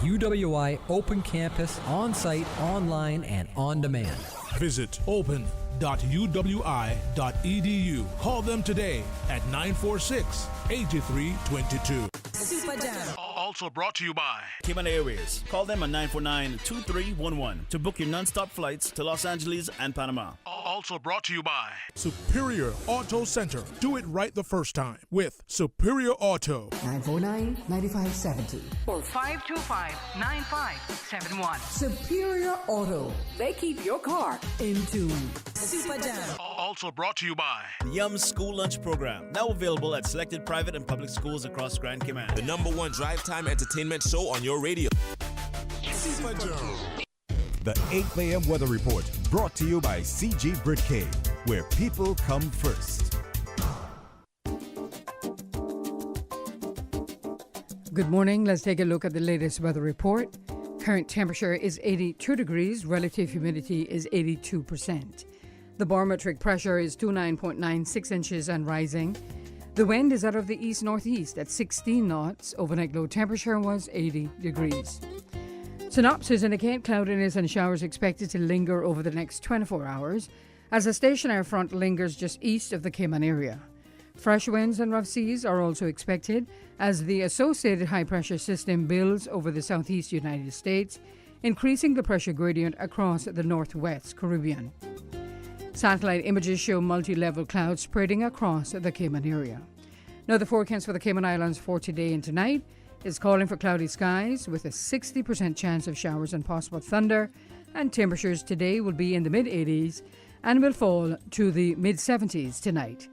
[SPEAKER 27] UWI Open Campus, on-site, online, and on demand.
[SPEAKER 25] Visit open.uwi.edu. Call them today at 946-8322.
[SPEAKER 26] Super Jam.
[SPEAKER 10] Also brought to you by Cayman Airways. Call them at 949-2311 to book your non-stop flights to Los Angeles and Panama.
[SPEAKER 25] Also brought to you by Superior Auto Center. Do it right the first time with Superior Auto.
[SPEAKER 7] 949-9570
[SPEAKER 28] or 525-9571.
[SPEAKER 7] Superior Auto. They keep your car in tune.
[SPEAKER 26] Super Jam.
[SPEAKER 25] Also brought to you by
[SPEAKER 10] the Yum School Lunch Program. Now available at selected private and public schools across Grand Cayman.
[SPEAKER 25] The #1 drive time entertainment show on your radio.
[SPEAKER 5] Super Jam. The 8 a.m. weather report brought to you by CG Britcay, where people come first.
[SPEAKER 7] Good morning. Let's take a look at the latest weather report. Current temperature is 82 degrees. Relative humidity is 82%. The barometric pressure is 29.96 inches and rising. The wind is out of the east-northeast at 16 knots. Overnight low temperature was 80 degrees. Synopsis indicate cloudiness and showers expected to linger over the next 24 hours as a stationary front lingers just east of the Cayman area. Fresh winds and rough seas are also expected as the associated high-pressure system builds over the southeast United States, increasing the pressure gradient across the northwest Caribbean. Satellite images show multi-level clouds spreading across the Cayman area. Now, the forecast for the Cayman Islands for today and tonight is calling for cloudy skies with a 60% chance of showers and possible thunder, and temperatures today will be in the mid-80s and will fall to the mid-70s tonight.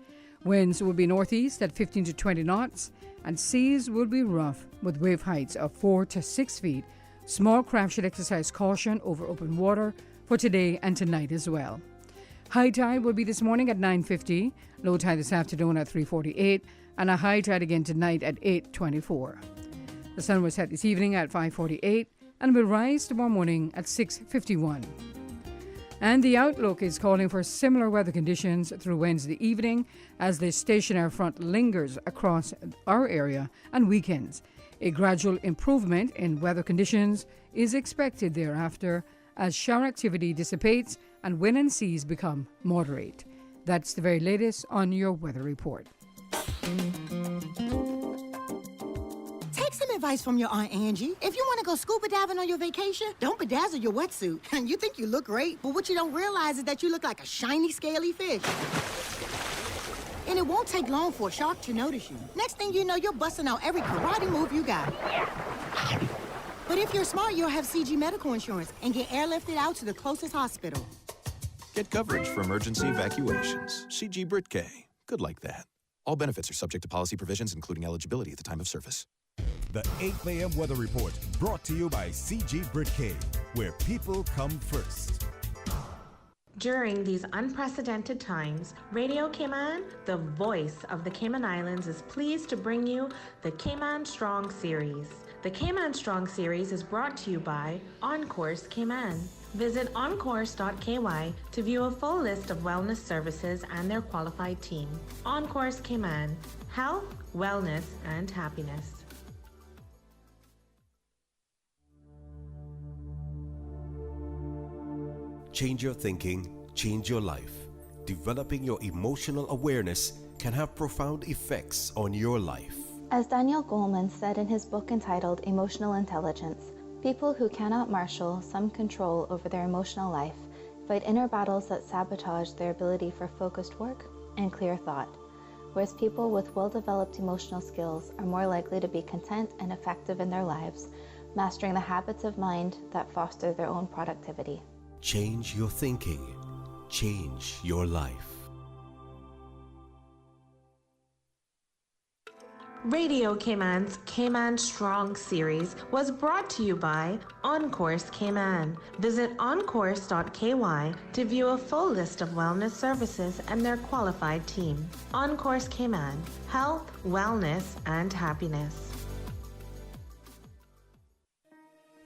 [SPEAKER 7] Winds will be northeast at 15 to 20 knots, and seas will be rough with wave heights of 4 to 6 feet. Small craft should exercise caution over open water for today and tonight as well. High tide will be this morning at 9:50, low tide this afternoon at 3:48, and a high tide again tonight at 8:24. The sun will set this evening at 5:48 and will rise tomorrow morning at 6:51. And the outlook is calling for similar weather conditions through Wednesday evening as the stationary front lingers across our area and weekends. A gradual improvement in weather conditions is expected thereafter as shower activity dissipates and wind and seas become moderate. That's the very latest on your weather report.
[SPEAKER 2] Take some advice from your Aunt Angie. If you want to go scuba diving on your vacation, don't bedazzle your wetsuit. And you think you look great, but what you don't realize is that you look like a shiny, scaly fish. And it won't take long for a shark to notice you. Next thing you know, you're busting out every karate move you got. But if you're smart, you'll have CG medical insurance and get airlifted out to the closest hospital.
[SPEAKER 9] Get coverage for emergency evacuations. CG Brit-K. Good like that. All benefits are subject to policy provisions, including eligibility at the time of service.
[SPEAKER 5] The 8 a.m. weather report brought to you by CG Brit-K, where people come first.
[SPEAKER 12] During these unprecedented times, Radio Cayman, the voice of the Cayman Islands, is pleased to bring you the Cayman Strong Series. The Cayman Strong Series is brought to you by On-Course Cayman. Visit oncourse.ky to view a full list of wellness services and their qualified team. On-Course Cayman, health, wellness, and happiness.
[SPEAKER 3] Change your thinking, change your life. Developing your emotional awareness can have profound effects on your life.
[SPEAKER 14] As Daniel Goleman said in his book entitled Emotional Intelligence, people who cannot marshal some control over their emotional life fight inner battles that sabotage their ability for focused work and clear thought, whereas people with well-developed emotional skills are more likely to be content and effective in their lives, mastering the habits of mind that foster their own productivity.
[SPEAKER 3] Change your thinking, change your life.
[SPEAKER 12] Radio Cayman's Cayman Strong Series was brought to you by On-Course Cayman. Visit oncourse.ky to view a full list of wellness services and their qualified team. On-Course Cayman, health, wellness, and happiness.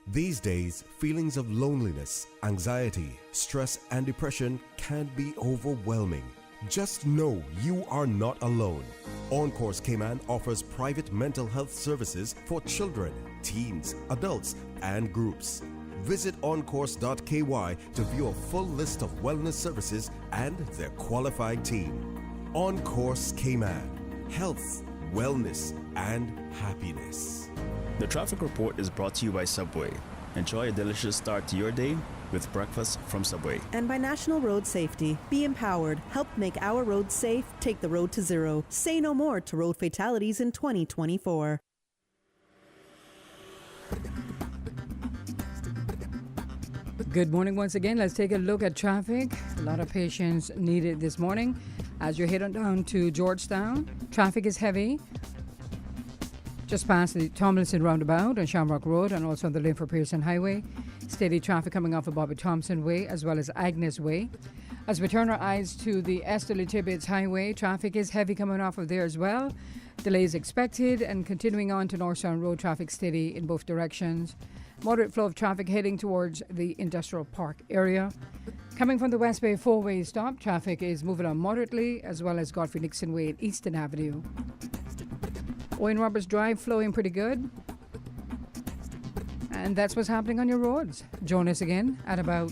[SPEAKER 3] These days, feelings of loneliness, anxiety, stress, and depression can be overwhelming. Just know you are not alone. On-Course Cayman offers private mental health services for children, teens, adults, and groups. Visit oncourse.ky to view a full list of wellness services and their qualified team. On-Course Cayman, health, wellness, and happiness.
[SPEAKER 4] The traffic report is brought to you by Subway. Enjoy a delicious start to your day with breakfast from Subway.
[SPEAKER 19] And by National Road Safety. Be empowered. Help make our roads safe. Take the road to zero. Say no more to road fatalities in 2024.
[SPEAKER 7] Good morning once again. Let's take a look at traffic. A lot of patience needed this morning. As you're heading down to Georgetown, traffic is heavy. Just past the Tomlinson roundabout on Shamrock Road and also on the Linford Pearson Highway. Steady traffic coming off of Bobby Thompson Way as well as Agnes Way. As we turn our eyes to the Esterly Tibbetts Highway, traffic is heavy coming off of there as well. Delays expected, and continuing on to Northstown Road, traffic steady in both directions. Moderate flow of traffic heading towards the Industrial Park area. Coming from the West Bay four-way stop, traffic is moving on moderately, as well as Godfrey Nixon Way and Easton Avenue. Owen Roberts Drive flowing pretty good. And that's what's happening on your roads. Join us again at about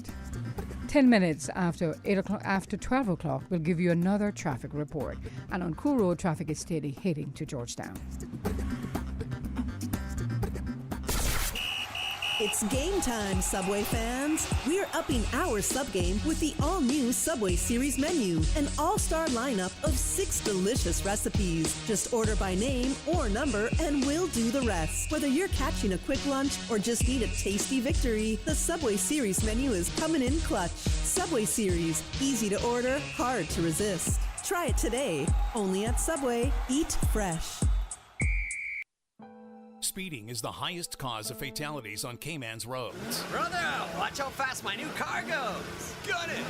[SPEAKER 7] 10 minutes after 12 o'clock. We'll give you another traffic report. And on Cool Road, traffic is steady heading to Georgetown.
[SPEAKER 19] It's game time, Subway fans. We're upping our sub game with the all-new Subway Series menu, an all-star lineup of 6 delicious recipes. Just order by name or number and we'll do the rest. Whether you're catching a quick lunch or just need a tasty victory, the Subway Series menu is coming in clutch. Subway Series, easy to order, hard to resist. Try it today, only at Subway. Eat fresh.
[SPEAKER 15] Speeding is the highest cause of fatalities on Cayman's roads.
[SPEAKER 16] Brother, watch how fast my new car goes. Got it.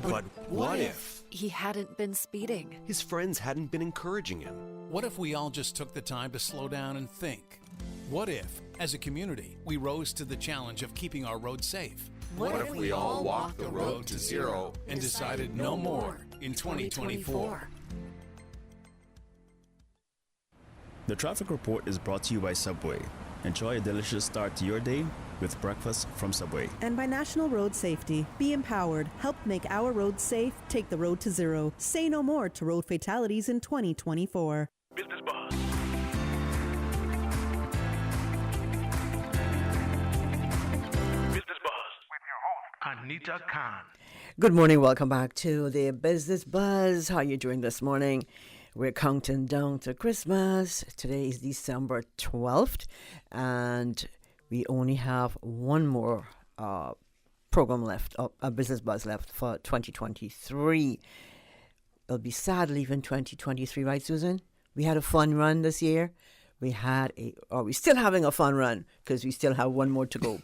[SPEAKER 17] But what if
[SPEAKER 28] he hadn't been speeding?
[SPEAKER 17] His friends hadn't been encouraging him.
[SPEAKER 15] What if we all just took the time to slow down and think? What if, as a community, we rose to the challenge of keeping our roads safe? What if we all walked the road to zero and decided no more in 2024?
[SPEAKER 4] The traffic report is brought to you by Subway. Enjoy a delicious start to your day with breakfast from Subway.
[SPEAKER 26] And by National Road Safety. Be empowered. Help make our roads safe. Take the road to zero. Say no more to road fatalities in 2024.
[SPEAKER 1] Business Buzz. Business Buzz with your host, Anita Khan.
[SPEAKER 11] Good morning. Welcome back to the Business Buzz. How are you doing this morning? We're counting down to Christmas. Today is December 12th, and we only have one more program left, a Business Buzz left for 2023. It'll be sad leaving 2023, right, Susan? We had a fun run this year. We're still having a fun run because we still have one more to go.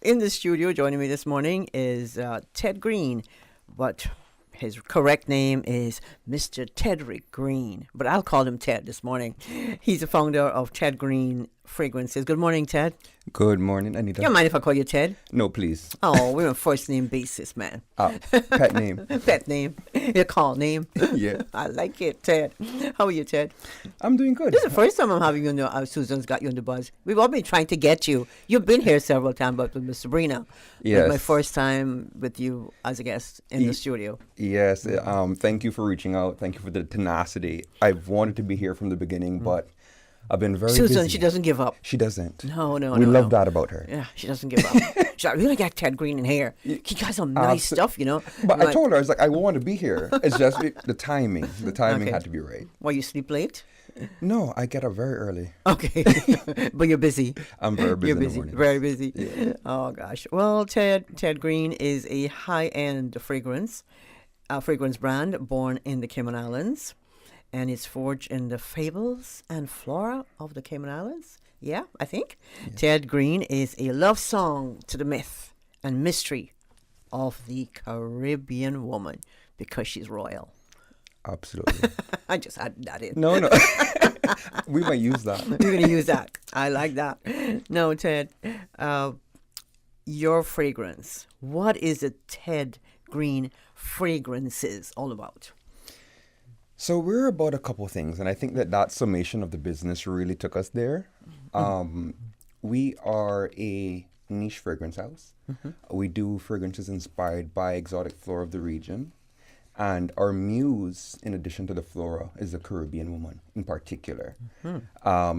[SPEAKER 11] In the studio, joining me this morning is Ted Green, but his correct name is Mr. Tedrick Green, but I'll call him Ted this morning. He's the founder of Ted Green Fragrances. Good morning, Ted.
[SPEAKER 13] Good morning, Anita.
[SPEAKER 11] You don't mind if I call you Ted?
[SPEAKER 13] No, please.
[SPEAKER 11] Oh, we're on first name basis, man.
[SPEAKER 13] Pet name.
[SPEAKER 11] Pet name. Your call name.
[SPEAKER 13] Yeah.
[SPEAKER 11] I like it, Ted. How are you, Ted?
[SPEAKER 13] I'm doing good.
[SPEAKER 11] This is the first time I'm having you on the, Susan's got you on the buzz. We've all been trying to get you. You've been here several times, but with Miss Sabrina.
[SPEAKER 13] Yes.
[SPEAKER 11] It's my first time with you as a guest in the studio.
[SPEAKER 13] Yes. Thank you for reaching out. Thank you for the tenacity. I've wanted to be here from the beginning, but I've been very
[SPEAKER 11] Susan,
[SPEAKER 13] busy.
[SPEAKER 11] she doesn't give up.
[SPEAKER 13] She doesn't.
[SPEAKER 11] No.
[SPEAKER 13] We love that about her.
[SPEAKER 11] Yeah, she doesn't give up. She's like, we gotta get Ted Green in here. He got some nice stuff, you know.
[SPEAKER 13] But I told her, I was like, I want to be here. It's just the timing. The timing had to be right.
[SPEAKER 11] Well, you sleep late?
[SPEAKER 13] No, I get up very early.
[SPEAKER 11] Okay. But you're busy.
[SPEAKER 13] I'm very busy.
[SPEAKER 11] You're busy. Very busy.
[SPEAKER 13] Yeah.
[SPEAKER 11] Oh, gosh. Well, Ted Green is a high-end fragrance brand born in the Cayman Islands. And it's forged in the fables and flora of the Cayman Islands. Yeah, I think. Yeah. Ted Green is a love song to the myth and mystery of the Caribbean woman because she's royal.
[SPEAKER 13] Absolutely.
[SPEAKER 11] I just added that in.
[SPEAKER 13] No. We might use that.
[SPEAKER 11] We're going to use that. I like that. No, Ted, your fragrance. What is the Ted Green Fragrances all about?
[SPEAKER 13] So we're about a couple things, and I think that summation of the business really took us there. We are a niche fragrance house. We do fragrances inspired by exotic flora of the region. And our muse, in addition to the flora, is the Caribbean woman in particular.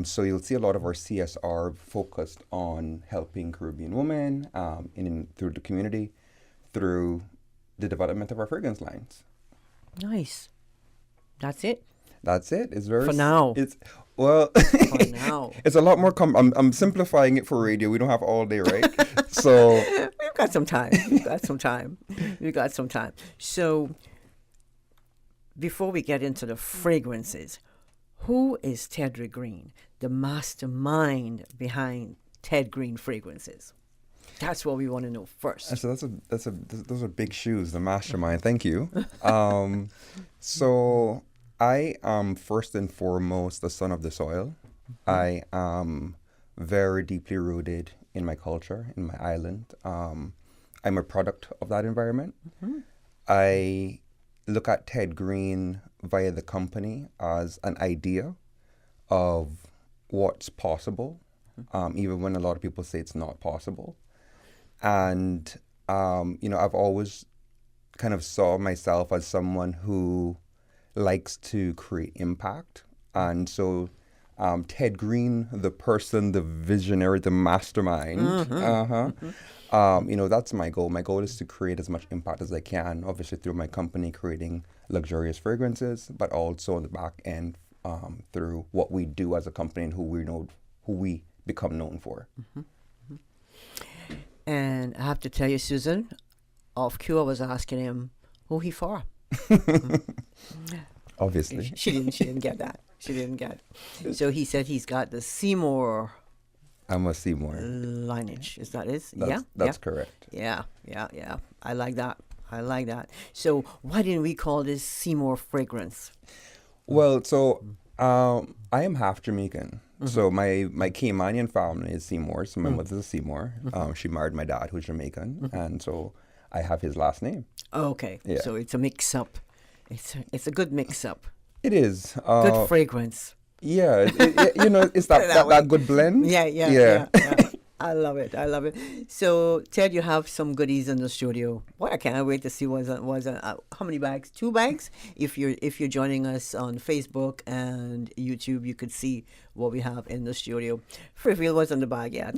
[SPEAKER 13] So you'll see a lot of our CSR focused on helping Caribbean women through the community, through the development of our fragrance lines.
[SPEAKER 11] Nice. That's it.
[SPEAKER 13] It's very
[SPEAKER 11] for now.
[SPEAKER 13] For
[SPEAKER 11] now.
[SPEAKER 13] It's a lot more. I'm simplifying it for radio. We don't have all day, right? So
[SPEAKER 11] we've got some time. We've got some time. So before we get into the fragrances, who is Tedrick Green, the mastermind behind Ted Green Fragrances? That's what we want to know first.
[SPEAKER 13] So those are big shoes, the mastermind. Thank you. So I am first and foremost the son of the soil. I am very deeply rooted in my culture, in my island. I'm a product of that environment. I look at Ted Green via the company as an idea of what's possible, even when a lot of people say it's not possible. And, I've always kind of saw myself as someone who likes to create impact. And so Ted Green, the person, the visionary, the mastermind, that's my goal. My goal is to create as much impact as I can, obviously through my company creating luxurious fragrances, but also on the back end through what we do as a company and who we become known for.
[SPEAKER 11] And I have to tell you, Susan, off cue, I was asking him who he for.
[SPEAKER 13] Obviously.
[SPEAKER 11] She didn't get that. She didn't get it. So he said he's got the Seymour.
[SPEAKER 13] I'm a Seymour.
[SPEAKER 11] Lineage. Is that it?
[SPEAKER 13] That's correct.
[SPEAKER 11] Yeah. I like that. So why didn't we call this Seymour fragrance?
[SPEAKER 13] Well, so I am half Jamaican. So my Caymanian family is Seymour. So my mother's a Seymour. She married my dad, who's Jamaican, and so I have his last name.
[SPEAKER 11] Okay.
[SPEAKER 13] Yeah.
[SPEAKER 11] So it's a mix-up. It's a good mix-up.
[SPEAKER 13] It is.
[SPEAKER 11] Good fragrance.
[SPEAKER 13] Yeah, it's that good blend.
[SPEAKER 11] Yeah. I love it. So, Ted, you have some goodies in the studio. Well, I can't wait to see how many bags? 2 bags. If you're joining us on Facebook and YouTube, you could see what we have in the studio. Free wheel was in the bag yet.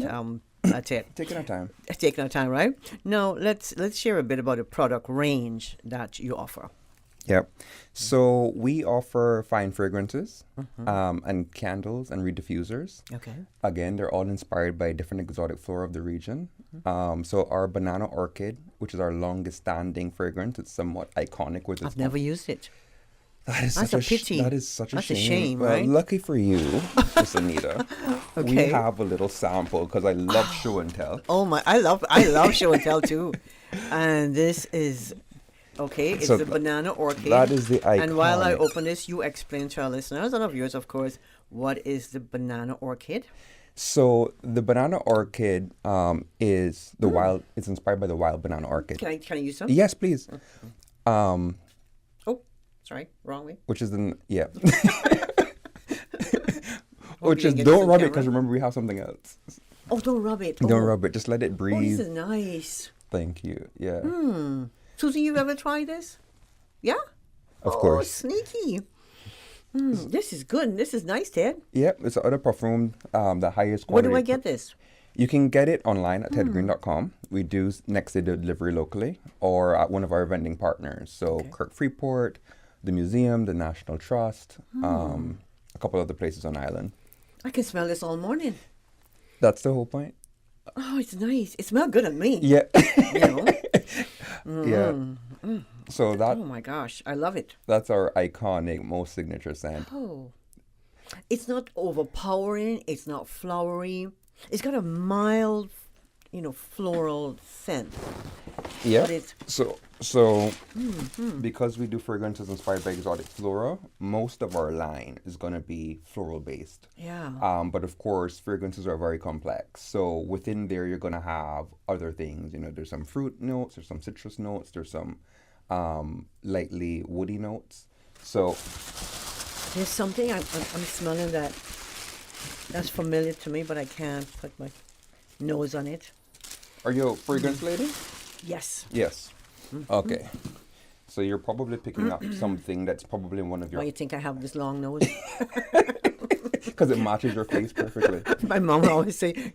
[SPEAKER 11] That's it.
[SPEAKER 13] Taking our time.
[SPEAKER 11] Taking our time, right? Now, let's share a bit about the product range that you offer.
[SPEAKER 13] Yep. So we offer fine fragrances and candles and reed diffusers.
[SPEAKER 11] Okay.
[SPEAKER 13] Again, they're all inspired by different exotic flora of the region. So our banana orchid, which is our longest standing fragrance, it's somewhat iconic with its...
[SPEAKER 11] I've never used it.
[SPEAKER 13] That's
[SPEAKER 11] a pity.
[SPEAKER 13] That is such
[SPEAKER 11] That's
[SPEAKER 13] a shame.
[SPEAKER 11] a shame,
[SPEAKER 13] Well,
[SPEAKER 11] right?
[SPEAKER 13] lucky for you, Miss Anita, we
[SPEAKER 11] Okay.
[SPEAKER 13] have a little sample because I love show and tell.
[SPEAKER 11] Oh my! I love show and tell too. And this is okay. It's
[SPEAKER 13] So
[SPEAKER 11] the banana orchid.
[SPEAKER 13] that is the
[SPEAKER 11] And while I
[SPEAKER 13] iconic.
[SPEAKER 11] open this, you explain to our listeners and our viewers, of course, what is the banana orchid?
[SPEAKER 13] So the banana orchid is the wild. It's inspired by the wild banana orchid.
[SPEAKER 11] Can I use some?
[SPEAKER 13] Yes, please.
[SPEAKER 11] Oh, sorry, wrong way.
[SPEAKER 13] Which is the yeah.
[SPEAKER 11] Hope
[SPEAKER 13] Which
[SPEAKER 11] you
[SPEAKER 13] is
[SPEAKER 11] can get this
[SPEAKER 13] don't
[SPEAKER 11] on
[SPEAKER 13] rub it
[SPEAKER 11] camera.
[SPEAKER 13] because remember we have something else.
[SPEAKER 11] Oh, don't rub it.
[SPEAKER 13] Don't rub it. Just let it
[SPEAKER 11] Oh,
[SPEAKER 13] breathe.
[SPEAKER 11] this is nice.
[SPEAKER 13] Thank you. Yeah.
[SPEAKER 11] Susie, you ever tried this? Yeah.
[SPEAKER 13] Of course.
[SPEAKER 11] Sneaky. This is good. This is nice, Ted.
[SPEAKER 13] Yep. It's the other perfume, the highest
[SPEAKER 11] Where
[SPEAKER 13] quality.
[SPEAKER 11] do I get this?
[SPEAKER 13] You can get it online at tedgreen.com. We do next day delivery locally or at one of our vending partners. So Kirk Freeport, the museum, the National Trust, a couple other places on island.
[SPEAKER 11] I can smell this all morning.
[SPEAKER 13] That's the whole point.
[SPEAKER 11] Oh, it's nice. It smells good on me.
[SPEAKER 13] Yeah.
[SPEAKER 11] You know?
[SPEAKER 13] Yeah. So that.
[SPEAKER 11] Oh my gosh, I love it.
[SPEAKER 13] That's our iconic, most signature scent.
[SPEAKER 11] Oh, it's not overpowering. It's not flowery. It's got a mild, floral scent.
[SPEAKER 13] Yeah.
[SPEAKER 11] But it's
[SPEAKER 13] So because we do fragrances inspired by exotic flora, most of our line is going to be floral based.
[SPEAKER 11] Yeah.
[SPEAKER 13] But of course, fragrances are very complex. So within there, you're going to have other things. There's some fruit notes, there's some citrus notes, there's some lightly woody notes. So
[SPEAKER 11] there's something I'm smelling that's familiar to me, but I can't put my nose on it.
[SPEAKER 13] Are you a fragrance lady?
[SPEAKER 11] Yes.
[SPEAKER 13] Yes. Okay. So you're probably picking up something that's probably one of your...
[SPEAKER 11] Why you think I have this long nose?
[SPEAKER 13] Because it matches your face perfectly.
[SPEAKER 11] My mom always say,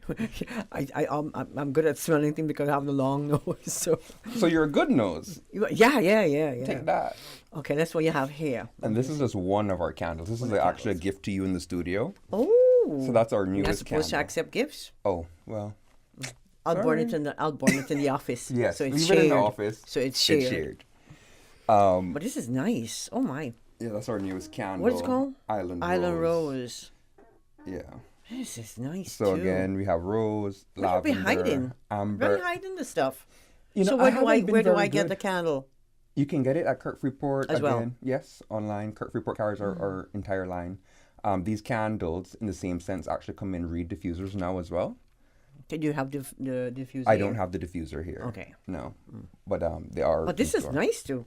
[SPEAKER 11] I'm good at smelling things because I have the long nose.
[SPEAKER 13] So you're a good nose.
[SPEAKER 11] Yeah.
[SPEAKER 13] Take that.
[SPEAKER 11] Okay, that's what you have here.
[SPEAKER 13] And this is just one of our candles. This is actually a gift to you in the studio.
[SPEAKER 11] Oh.
[SPEAKER 13] So that's our newest
[SPEAKER 11] You're not supposed to
[SPEAKER 13] candle.
[SPEAKER 11] accept gifts.
[SPEAKER 13] Oh, well.
[SPEAKER 11] I'll burn it in the office.
[SPEAKER 13] Yes,
[SPEAKER 11] so it's
[SPEAKER 13] leave
[SPEAKER 11] shared.
[SPEAKER 13] it in the office.
[SPEAKER 11] So it's shared.
[SPEAKER 13] It's shared.
[SPEAKER 11] But this is nice. Oh my.
[SPEAKER 13] Yeah, that's our newest candle.
[SPEAKER 11] What is it called?
[SPEAKER 13] Island
[SPEAKER 11] Rose.
[SPEAKER 13] Yeah.
[SPEAKER 11] This is nice
[SPEAKER 13] So
[SPEAKER 11] too.
[SPEAKER 13] again, we have rose, lavender,
[SPEAKER 11] Where are you hiding?
[SPEAKER 13] amber.
[SPEAKER 11] Where are you hiding the stuff?
[SPEAKER 13] You know,
[SPEAKER 11] so
[SPEAKER 13] I haven't been
[SPEAKER 11] where do
[SPEAKER 13] very
[SPEAKER 11] I get
[SPEAKER 13] good.
[SPEAKER 11] the candle?
[SPEAKER 13] You can get it at Kirk Freeport
[SPEAKER 11] As well?
[SPEAKER 13] again. Yes, online. Kirk Freeport carries our entire line. These candles, in the same sense, actually come in reed diffusers now as well.
[SPEAKER 11] Did you have the diffuser?
[SPEAKER 13] I don't have the diffuser here.
[SPEAKER 11] Okay.
[SPEAKER 13] No, but they are.
[SPEAKER 11] But this
[SPEAKER 13] in
[SPEAKER 11] is
[SPEAKER 13] store.
[SPEAKER 11] nice too.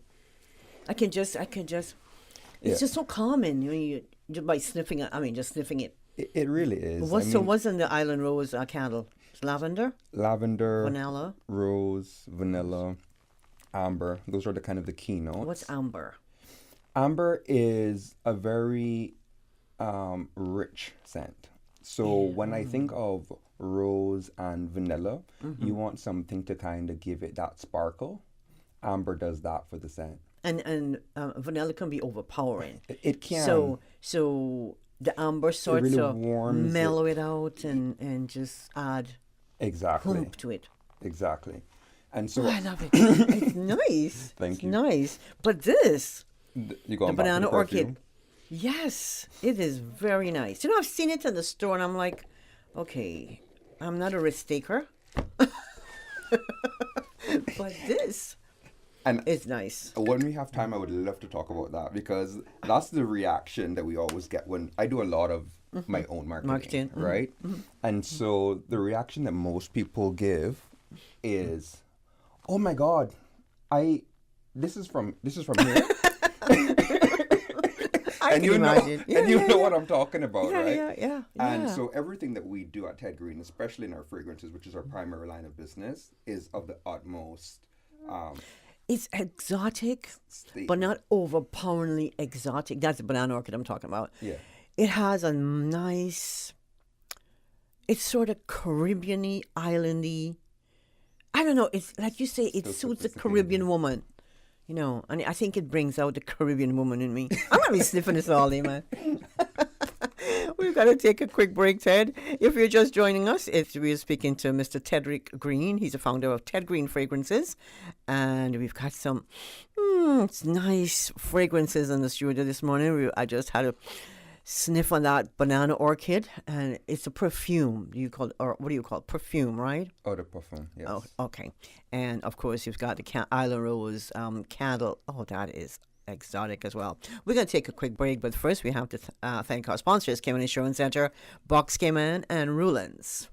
[SPEAKER 11] I can just. It's just so calming. You just by sniffing it. I mean, just sniffing it.
[SPEAKER 13] It really is.
[SPEAKER 11] What's in the Island Rose candle? It's lavender.
[SPEAKER 13] Lavender.
[SPEAKER 11] Vanilla.
[SPEAKER 13] Rose, vanilla, amber. Those are the kind of the keynotes.
[SPEAKER 11] What's amber?
[SPEAKER 13] Amber is a very rich scent. So when I think of rose and vanilla, you want something to kind of give it that sparkle. Amber does that for the scent.
[SPEAKER 11] And vanilla can be overpowering.
[SPEAKER 13] It can.
[SPEAKER 11] So the amber sort
[SPEAKER 13] really
[SPEAKER 11] of
[SPEAKER 13] warms
[SPEAKER 11] mellow it out and just add oomph to it.
[SPEAKER 13] Exactly. And so
[SPEAKER 11] I love it. It's nice.
[SPEAKER 13] Thank you.
[SPEAKER 11] Nice. But this,
[SPEAKER 13] you go
[SPEAKER 11] the
[SPEAKER 13] back to
[SPEAKER 11] banana
[SPEAKER 13] the perfume?
[SPEAKER 11] orchid. Yes, it is very nice. I've seen it in the store and I'm like, okay, I'm not a risk taker. But this,
[SPEAKER 13] And
[SPEAKER 11] it's nice.
[SPEAKER 13] When we have time, I would love to talk about that, because that's the reaction that we always get when I do a lot of my own marketing. Right? And so the reaction that most people give is, "Oh my God, this is from here." And you know what I'm talking about, right?
[SPEAKER 11] Yeah.
[SPEAKER 13] And so everything that we do at Ted Green, especially in our fragrances, which is our primary line of business, is of the utmost.
[SPEAKER 11] It's exotic, but not overpoweringly exotic. That's the banana orchid I'm talking about.
[SPEAKER 13] Yeah.
[SPEAKER 11] It has a nice, it's sort of Caribbean-y, islandy. I don't know. It's like you say, it suits a Caribbean woman. You know, and I think it brings out the Caribbean woman in me. I'm going to be sniffing this all day, man. We've got to take a quick break, Ted. If you're just joining us, we're speaking to Mr. Tedrick Green. He's the founder of Ted Green Fragrances. And we've got some nice fragrances in the studio this morning. I just had a sniff on that banana orchid, and it's a perfume. What do you call it? Perfume, right?
[SPEAKER 13] Oh, the perfume, yes.
[SPEAKER 11] Oh, okay. And of course, you've got the Island Rose candle. Oh, that is exotic as well. We're going to take a quick break, but first we have to thank our sponsors, Cayman Insurance Center, Box Cayman, and Rulans.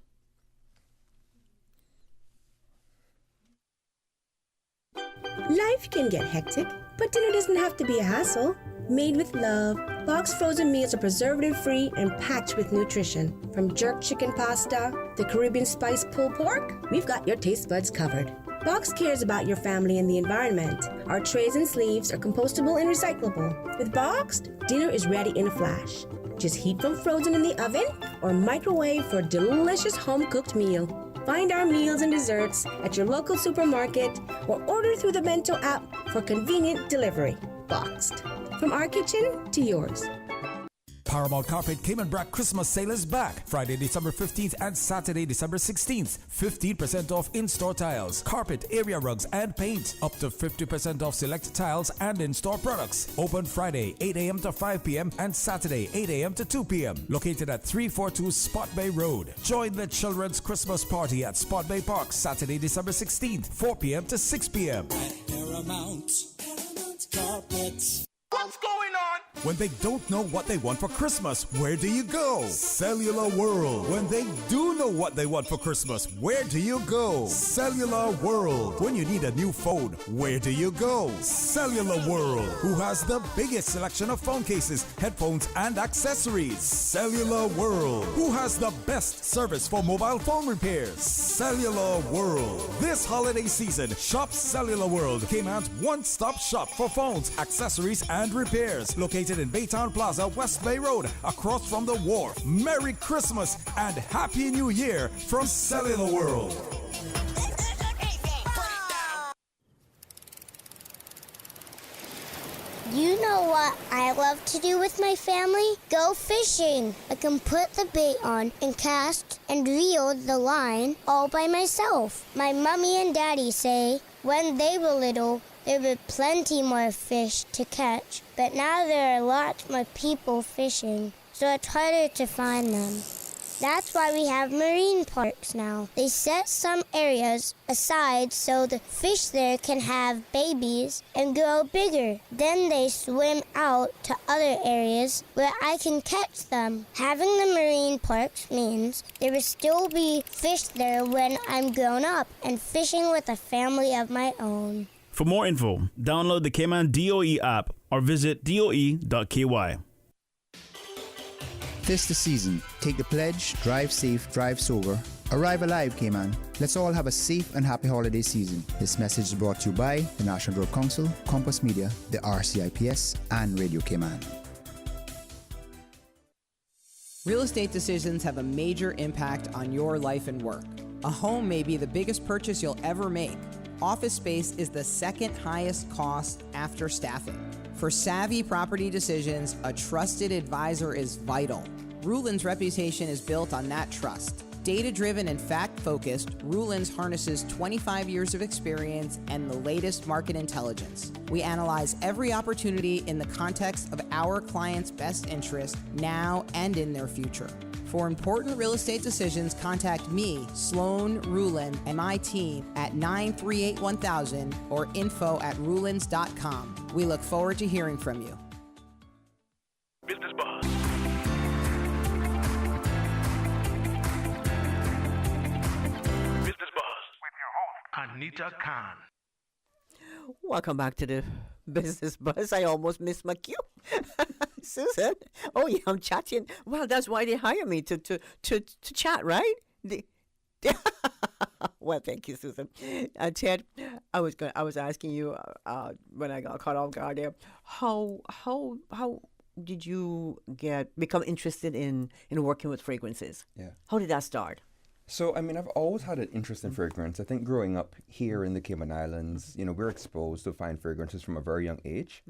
[SPEAKER 6] Life can get hectic, but dinner doesn't have to be a hassle. Made with love, Box frozen meals are preservative-free and packed with nutrition. From jerk chicken pasta to Caribbean spice pulled pork, we've got your taste buds covered. Box cares about your family and the environment. Our trays and sleeves are compostable and recyclable. With Boxed, dinner is ready in a flash. Just heat from frozen in the oven or microwave for a delicious home-cooked meal. Find our meals and desserts at your local supermarket or order through the Bento app for convenient delivery. Boxed. From our kitchen to yours.
[SPEAKER 5] Paramount Carpet Cayman Brac Christmas sale is back. Friday, December 15th and Saturday, December 16th. 15% off in-store tiles, carpet, area rugs, and paint. Up to 50% off select tiles and in-store products. Open Friday, 8 a.m. to 5 p.m. and Saturday, 8 a.m. to 2 p.m. Located at 342 Spot Bay Road. Join the Children's Christmas Party at Spot Bay Park, Saturday, December 16th, 4 p.m. to 6 p.m.
[SPEAKER 8] Paramount Carpets. What's going on?
[SPEAKER 5] When they don't know what they want for Christmas, where do you go? Cellular World. When they do know what they want for Christmas, where do you go? Cellular World. When you need a new phone, where do you go? Cellular World. Who has the biggest selection of phone cases, headphones, and accessories? Cellular World. Who has the best service for mobile phone repairs? Cellular World. This holiday season, shop Cellular World, Cayman's one-stop shop for phones, accessories, and repairs. Located in Baytown Plaza, West Bay Road, across from the wharf. Merry Christmas and Happy New Year from Cellular World.
[SPEAKER 18] You know what I love to do with my family? Go fishing. I can put the bait on and cast and reel the line all by myself. My mommy and daddy say when they were little, there were plenty more fish to catch, but now there are lots more people fishing, so it's harder to find them. That's why we have marine parks now. They set some areas aside so the fish there can have babies and grow bigger. Then they swim out to other areas where I can catch them. Having the marine parks means there will still be fish there when I'm grown up and fishing with a family of my own.
[SPEAKER 4] For more info, download the Cayman DOE app or visit doe.ky.
[SPEAKER 20] This the season. Take the pledge, drive safe, drive sober. Arrive alive, Cayman. Let's all have a safe and happy holiday season. This message is brought to you by the National Road Council, Compass Media, the RCIPS, and Radio Cayman.
[SPEAKER 21] Real estate decisions have a major impact on your life and work. A home may be the biggest purchase you'll ever make. Office space is the second highest cost after staffing. For savvy property decisions, a trusted advisor is vital. Rulin's reputation is built on that trust. Data-driven and fact-focused, Rulin's harnesses 25 years of experience and the latest market intelligence. We analyze every opportunity in the context of our clients' best interest now and in their future. For important real estate decisions, contact me, Sloan Rulin, and my team at 938-1000 or info@rulins.com. We look forward to hearing from you.
[SPEAKER 1] Business Buzz. Business Buzz with your host, Anita Khan.
[SPEAKER 11] Welcome back to the Business Buzz. I almost missed my cue. Susan. Oh, yeah, I'm chatting. Well, that's why they hire me to chat, right? Well, thank you, Susan. Ted, I was asking you when I got caught off guard there. How did you become interested in working with fragrances?
[SPEAKER 13] Yeah.
[SPEAKER 11] How did that start?
[SPEAKER 13] So, I mean, I've always had an interest in fragrance. I think growing up here in the Cayman Islands, we're exposed to fine fragrances from a very young age.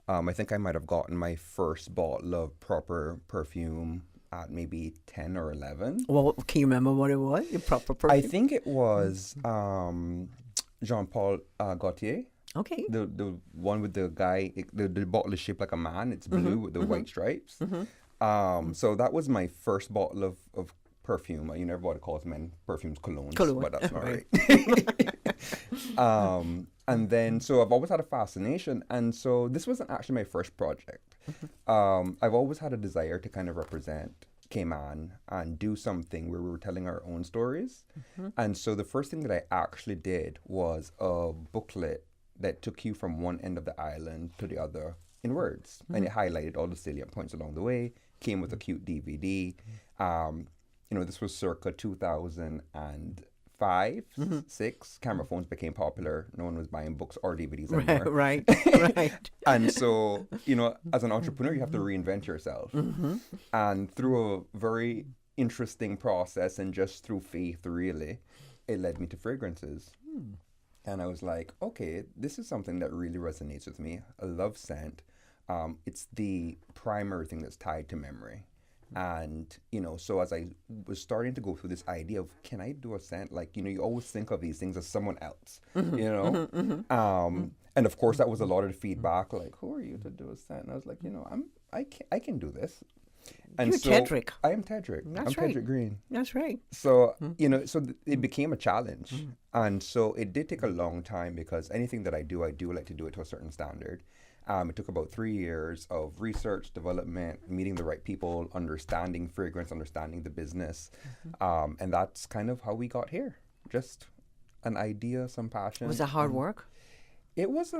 [SPEAKER 13] I think I might have gotten my first bottle of proper perfume at maybe 10 or 11.
[SPEAKER 11] Well, can you remember what it was? Your proper perfume?
[SPEAKER 13] I think it was Jean-Paul Gaultier.
[SPEAKER 11] Okay.
[SPEAKER 13] The one with the guy, the bottle is shaped like a man. It's blue with the white stripes. So that was my first bottle of perfume. Everybody calls men perfumes colognes, but that's not right. And then, so I've always had a fascination. And so this wasn't actually my first project. I've always had a desire to kind of represent Cayman and do something where we were telling our own stories. And so the first thing that I actually did was a booklet that took you from one end of the island to the other in words. And it highlighted all the salient points along the way, came with a cute DVD. This was circa 2005, 6. Camera phones became popular. No one was buying books or DVDs anymore.
[SPEAKER 11] Right.
[SPEAKER 13] And so, as an entrepreneur, you have to reinvent yourself. And through a very interesting process and just through faith, really, it led me to fragrances. And I was like, okay, this is something that really resonates with me. I love scent. It's the primary thing that's tied to memory. And, so as I was starting to go through this idea of, can I do a scent? Like, you always think of these things as someone else, And of course, that was a lot of the feedback, like, who are you to do a scent? And I was like, I can do this. And
[SPEAKER 11] You're
[SPEAKER 13] so
[SPEAKER 11] Tedrick.
[SPEAKER 13] I am Tedrick.
[SPEAKER 11] That's
[SPEAKER 13] I'm
[SPEAKER 11] right.
[SPEAKER 13] Tedrick Green.
[SPEAKER 11] That's right.
[SPEAKER 13] So, it became a challenge. And so it did take a long time because anything that I do like to do it to a certain standard. It took about 3 years of research, development, meeting the right people, understanding fragrance, understanding the business. And that's kind of how we got here. Just an idea, some passion.
[SPEAKER 11] Was it hard work?
[SPEAKER 13] It was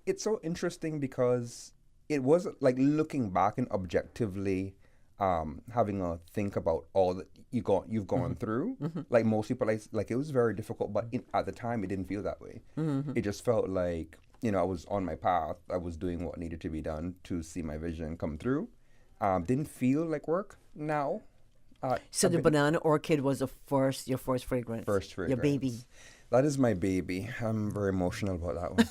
[SPEAKER 13] it's so interesting because it was like looking back and objectively having a think about all that you've gone through. Like most people, like it was very difficult, but at the time it didn't feel that way. It just felt like, I was on my path. I was doing what needed to be done to see my vision come through. Didn't feel like work now.
[SPEAKER 11] So the Banana Orchid was your first fragrance?
[SPEAKER 13] First fragrance.
[SPEAKER 11] Your baby.
[SPEAKER 13] That is my baby. I'm very emotional about that one.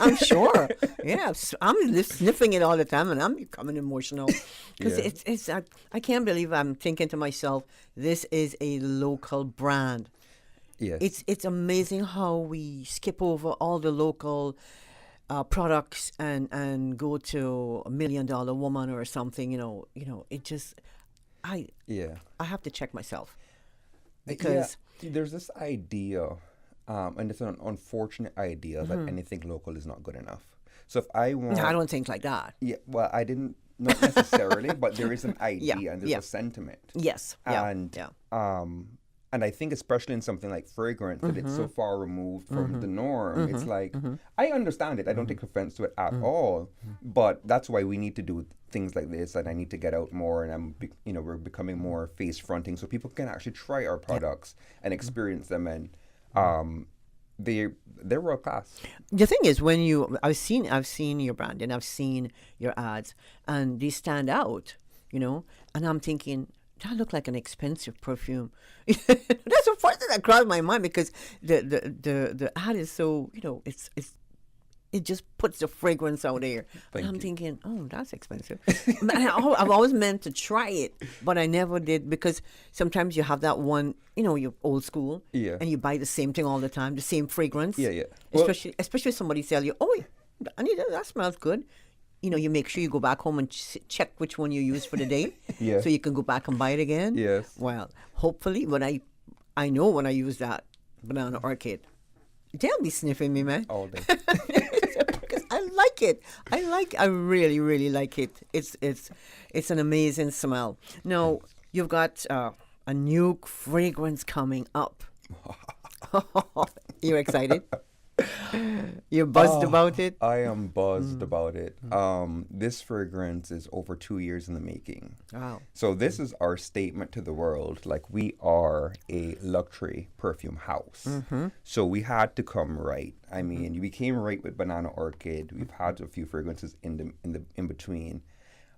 [SPEAKER 11] I'm sure. Yeah, I'm sniffing it all the time, and I'm becoming emotional because it's. I can't believe I'm thinking to myself, this is a local brand.
[SPEAKER 13] Yes.
[SPEAKER 11] It's amazing how we skip over all the local products and go to $1 Million Woman or something. It just. I have to check myself because
[SPEAKER 13] there's this idea. And it's an unfortunate idea that anything local is not good enough. So if I want...
[SPEAKER 11] No, I don't think like that.
[SPEAKER 13] Yeah, well, I didn't... Not necessarily, but there is an idea and there's a sentiment.
[SPEAKER 11] Yes.
[SPEAKER 13] And I think especially in something like fragrance, that it's so far removed from the norm. It's like, I understand it. I don't take offense to it at all. But that's why we need to do things like this, and I need to get out more, and we're becoming more face fronting so people can actually try our products and experience them, and they're world class.
[SPEAKER 11] The thing is, I've seen your brand and I've seen your ads, and they stand out, and I'm thinking, that look like an expensive perfume. That's the first thing that crossed my mind because the ad is so, it just puts the fragrance out there. And I'm thinking, oh, that's expensive. I've always meant to try it, but I never did because sometimes you have that one, you're old school, and you buy the same thing all the time, the same fragrance.
[SPEAKER 13] Yeah.
[SPEAKER 11] Well, especially somebody tell you, oh, Anita, that smells good. you make sure you go back home and check which one you use for the day.
[SPEAKER 13] Yes.
[SPEAKER 11] So you can go back and buy it again.
[SPEAKER 13] Yes.
[SPEAKER 11] Well, hopefully when I know when I use that banana orchid, they'll be sniffing me, man.
[SPEAKER 13] All day.
[SPEAKER 11] Because I like it. I really, really like it. It's an amazing smell. Now, you've got a new fragrance coming up. You're excited? You're buzzed about it?
[SPEAKER 13] I am buzzed about it. This fragrance is over 2 years in the making.
[SPEAKER 11] Wow.
[SPEAKER 13] So this is our statement to the world. Like, we are a luxury perfume house. So we had to come right. I mean, we came right with Banana Orchid. We've had a few fragrances in between.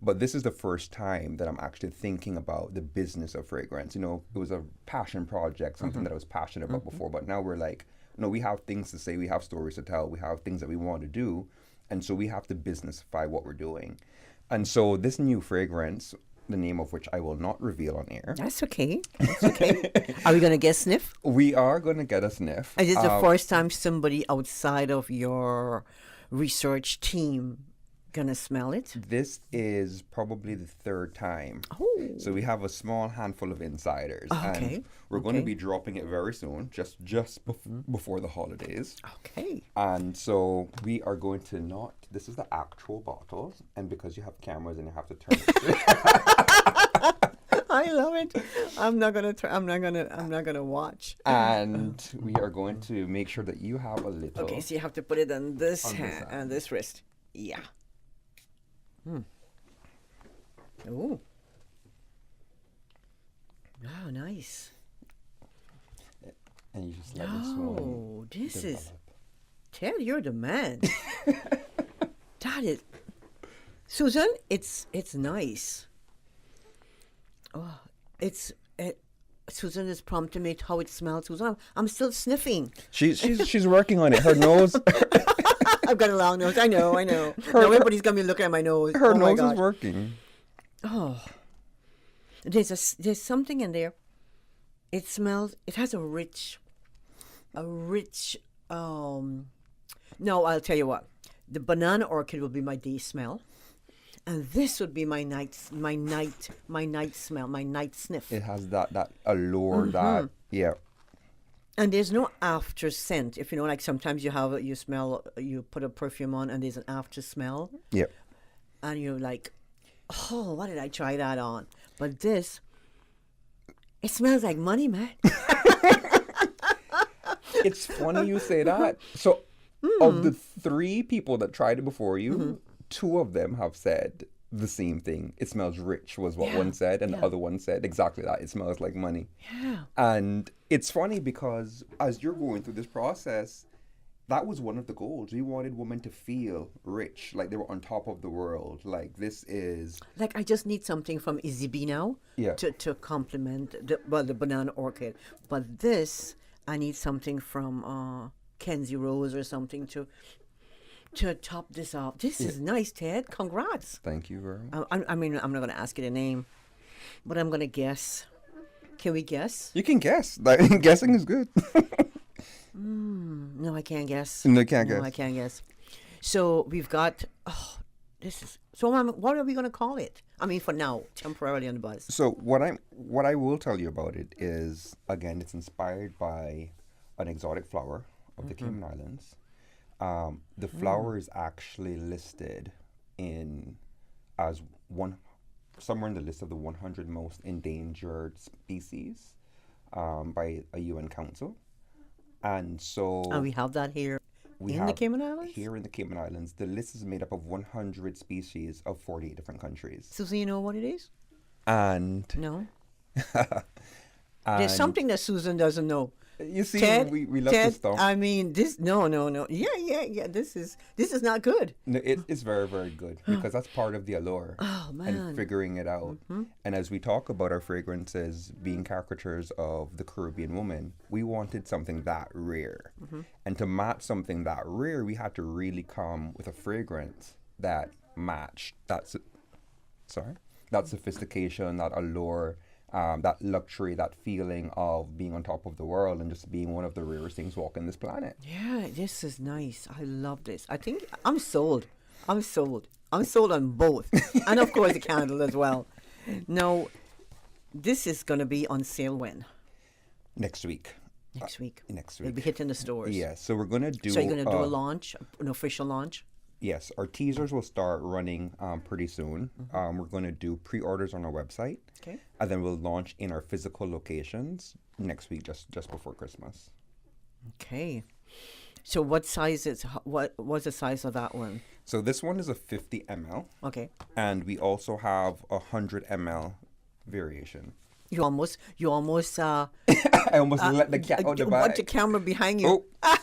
[SPEAKER 13] But this is the first time that I'm actually thinking about the business of fragrance. It was a passion project, something that I was passionate about before. But now we're like, no, we have things to say, we have stories to tell, we have things that we want to do, and so we have to businessify what we're doing. And so this new fragrance, the name of which I will not reveal on air.
[SPEAKER 11] That's okay. That's okay. Are we going to get sniff?
[SPEAKER 13] We are going to get a sniff.
[SPEAKER 11] Is this the first time somebody outside of your research team going to smell it?
[SPEAKER 13] This is probably the third time.
[SPEAKER 11] Oh.
[SPEAKER 13] So we have a small handful of insiders.
[SPEAKER 11] Okay.
[SPEAKER 13] And we're going to be dropping it very soon, just before the holidays.
[SPEAKER 11] Okay.
[SPEAKER 13] And so we are going to this is the actual bottle, and because you have cameras and you have to turn it.
[SPEAKER 11] I love it. I'm not gonna watch.
[SPEAKER 13] And we are going to make sure that you have a little.
[SPEAKER 11] Okay, so you have to put it on this hand and this wrist. Yeah. Oh. Oh, nice.
[SPEAKER 13] And you just let this one.
[SPEAKER 11] Oh, this is. Ted, you're the man. That is. Susan, it's nice. Oh, Susan is prompting me how it smells. Susan, I'm still sniffing.
[SPEAKER 13] She's working on it. Her nose.
[SPEAKER 11] I've got a long nose. I know. Now everybody's gonna be looking at my nose.
[SPEAKER 13] Her nose is working.
[SPEAKER 11] Oh, there's something in there. It smells. It has a rich. No, I'll tell you what. The banana orchid will be my day smell, and this would be my night smell, my night sniff.
[SPEAKER 13] It has that allure, that yeah.
[SPEAKER 11] And there's no after scent. If like sometimes you put a perfume on and there's an after smell.
[SPEAKER 13] Yeah. And
[SPEAKER 11] you're like, oh, why did I try that on? But this, it smells like money, man.
[SPEAKER 13] It's funny you say that. So of the 3 people that tried it before you, 2 of them have said the same thing. It smells rich was what one said, and the other one said exactly that. It smells like money.
[SPEAKER 11] Yeah.
[SPEAKER 13] And it's funny because as you're going through this process, that was one of the goals. We wanted women to feel rich, like they were on top of the world. Like this is...
[SPEAKER 11] Like I just need something from Izzy B now to complement the banana orchid. But this, I need something from Kenzie Rose or something to top this off. This is nice, Ted. Congrats.
[SPEAKER 13] Thank you very much.
[SPEAKER 11] I mean, I'm not going to ask you the name, but I'm going to guess. Can we guess?
[SPEAKER 13] You can guess. Guessing is good.
[SPEAKER 11] No, I can't guess.
[SPEAKER 13] No, I can't
[SPEAKER 11] guess. So we've got. So what are we going to call it? I mean, for now, temporarily on the buzz.
[SPEAKER 13] So what I will tell you about it is, again, it's inspired by an exotic flower of the Cayman Islands. The flower is actually listed as somewhere in the list of the 100 most endangered species by a UN council. And so...
[SPEAKER 11] And we have that here in the Cayman Islands?
[SPEAKER 13] Here in the Cayman Islands. The list is made up of 100 species of 48 different countries.
[SPEAKER 11] So you know what it is?
[SPEAKER 13] And...
[SPEAKER 11] No. There's something that Susan doesn't know.
[SPEAKER 13] You see,
[SPEAKER 11] Ted,
[SPEAKER 13] we love
[SPEAKER 11] Ted,
[SPEAKER 13] this stuff.
[SPEAKER 11] I mean, this, no. Yeah. This is not good.
[SPEAKER 13] No, it's very, very good because that's part of the allure.
[SPEAKER 11] Oh, man.
[SPEAKER 13] And figuring it out. And as we talk about our fragrances being caricatures of the Caribbean woman, we wanted something that rare. And to match something that rare, we had to really come with a fragrance that matched that sophistication, that allure, that luxury, that feeling of being on top of the world and just being one of the rarest things walking this planet.
[SPEAKER 11] Yeah, this is nice. I love this. I think I'm sold. I'm I'm sold on both. And of course the candle as well. Now, this is going to be on sale when?
[SPEAKER 13] Next week.
[SPEAKER 11] Next week.
[SPEAKER 13] Next week.
[SPEAKER 11] It'll be hitting the stores.
[SPEAKER 13] Yeah, so we're going to do...
[SPEAKER 11] So you're going to do a launch, an official launch?
[SPEAKER 13] Yes, our teasers will start running pretty soon. We're going to do pre-orders on our website.
[SPEAKER 11] Okay.
[SPEAKER 13] And then we'll launch in our physical locations next week, just before Christmas.
[SPEAKER 11] Okay. So what size is, what's the size of that one?
[SPEAKER 13] So this one is a 50 ml.
[SPEAKER 11] Okay.
[SPEAKER 13] And we also have a 100 ml variation.
[SPEAKER 11] You almost
[SPEAKER 13] I almost let the cat out the bag.
[SPEAKER 11] Want your camera behind you. Oh.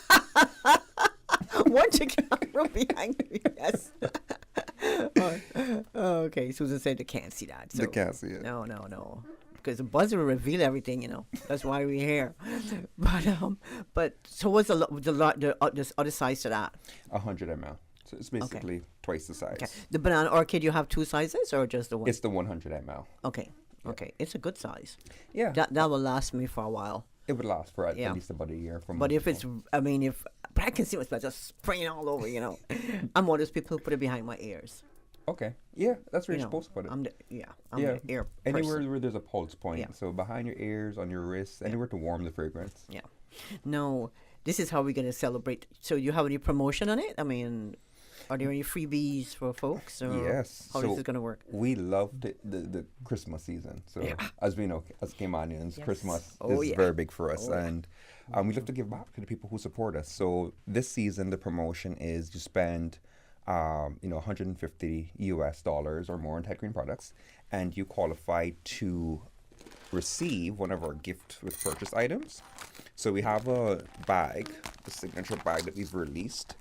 [SPEAKER 11] Want your camera behind you, yes. Okay, Susan said they can't see that. So.
[SPEAKER 13] They can't see it.
[SPEAKER 11] No. Because the buzzer will reveal everything, That's why we're here. But so what's the other size to that?
[SPEAKER 13] 100 ml. So it's basically twice the size.
[SPEAKER 11] Okay. The banana orchid, you have two sizes or just the one?
[SPEAKER 13] It's the 100 ml.
[SPEAKER 11] Okay. Okay. It's a good size.
[SPEAKER 13] Yeah.
[SPEAKER 11] That will last me for a while.
[SPEAKER 13] It would last for at least about a year.
[SPEAKER 11] But if it's, but I can see what's just spraying all over, I'm one of those people who put it behind my ears.
[SPEAKER 13] Okay. Yeah, that's where you're supposed to put it.
[SPEAKER 11] I'm the ear
[SPEAKER 13] anywhere
[SPEAKER 11] person.
[SPEAKER 13] where there's a pulse point. Yeah. So behind your ears, on your wrists, anywhere to warm the fragrance.
[SPEAKER 11] Yeah. No, this is how we're going to celebrate. So you have any promotion on it? Are there any freebies for folks? Or
[SPEAKER 13] yes.
[SPEAKER 11] How is this going to work?
[SPEAKER 13] We love the Christmas season. So as we know, as Caymanians, Christmas is very big for us. And we love to give back to the people who support us. So this season, the promotion is you spend $150 US or more on Tedrick Green products, and you qualify to receive one of our gift with purchase items. So we have a bag, the signature bag that we've released,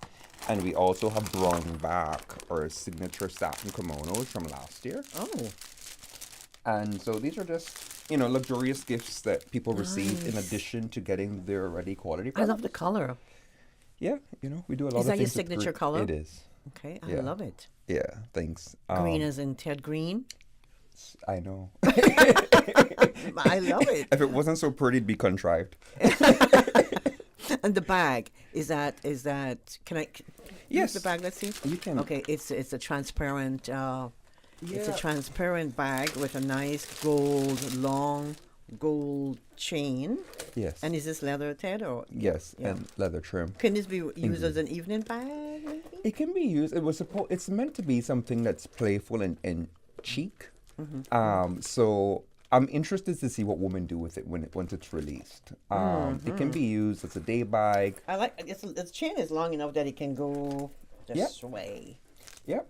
[SPEAKER 13] and we also have brought back our signature satin kimonos from last year.
[SPEAKER 11] Oh.
[SPEAKER 13] And so these are just, luxurious gifts that people receive in addition to getting their already quality products.
[SPEAKER 11] I love the color.
[SPEAKER 13] Yeah, we do a lot of things.
[SPEAKER 11] Is that your signature color?
[SPEAKER 13] It is.
[SPEAKER 11] Okay, I love it.
[SPEAKER 13] Yeah, thanks.
[SPEAKER 11] Green as in Ted Green?
[SPEAKER 13] I know.
[SPEAKER 11] I love it.
[SPEAKER 13] If it wasn't so pretty, it'd be contrived.
[SPEAKER 11] And the bag, is that can I use the bag? Let's see.
[SPEAKER 13] You can.
[SPEAKER 11] Okay, it's a transparent it's a transparent bag with a nice long gold chain.
[SPEAKER 13] Yes.
[SPEAKER 11] And is this leather, Ted, or?
[SPEAKER 13] Yes, and leather trim.
[SPEAKER 11] Can this be used as an evening bag, maybe?
[SPEAKER 13] It can be used. It's meant to be something that's playful and chic. So I'm interested to see what women do with it once it's released. It can be used as a day bag.
[SPEAKER 11] I like the chain is long enough that it can go this way.
[SPEAKER 13] Yep.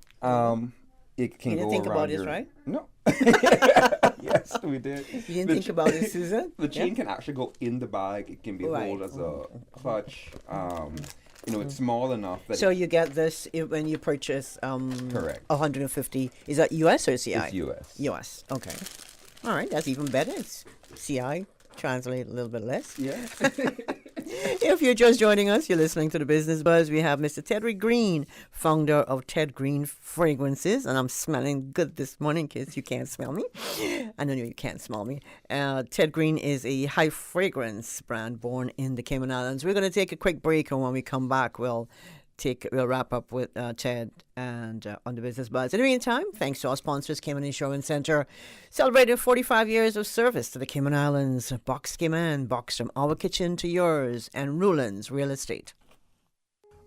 [SPEAKER 13] It can
[SPEAKER 11] you
[SPEAKER 13] go
[SPEAKER 11] didn't think
[SPEAKER 13] around
[SPEAKER 11] about this, right?
[SPEAKER 13] No. Yes, we did.
[SPEAKER 11] You didn't think about it, Susan?
[SPEAKER 13] The chain can actually go in the bag. It can be held as a clutch. It's small enough that.
[SPEAKER 11] So you get this when you purchase.
[SPEAKER 13] Correct.
[SPEAKER 11] 150. Is that US or CI?
[SPEAKER 13] It's US.
[SPEAKER 11] US. Okay. All right, that's even better. It's CI. Translate a little bit less.
[SPEAKER 13] Yeah.
[SPEAKER 11] If you're just joining us, you're listening to the Business Buzz. We have Mr. Tedrick Green, founder of Ted Green Fragrances, and I'm smelling good this morning in case you can't smell me. I know you can't smell me. Ted Green is a high fragrance brand born in the Cayman Islands. We're going to take a quick break, and when we come back, we'll wrap up with Ted and on the Business Buzz. In the meantime, thanks to our sponsors, Cayman Insurance Center, celebrating 45 years of service to the Cayman Islands. Box Cayman, box from our kitchen to yours, and Ruland's Real Estate.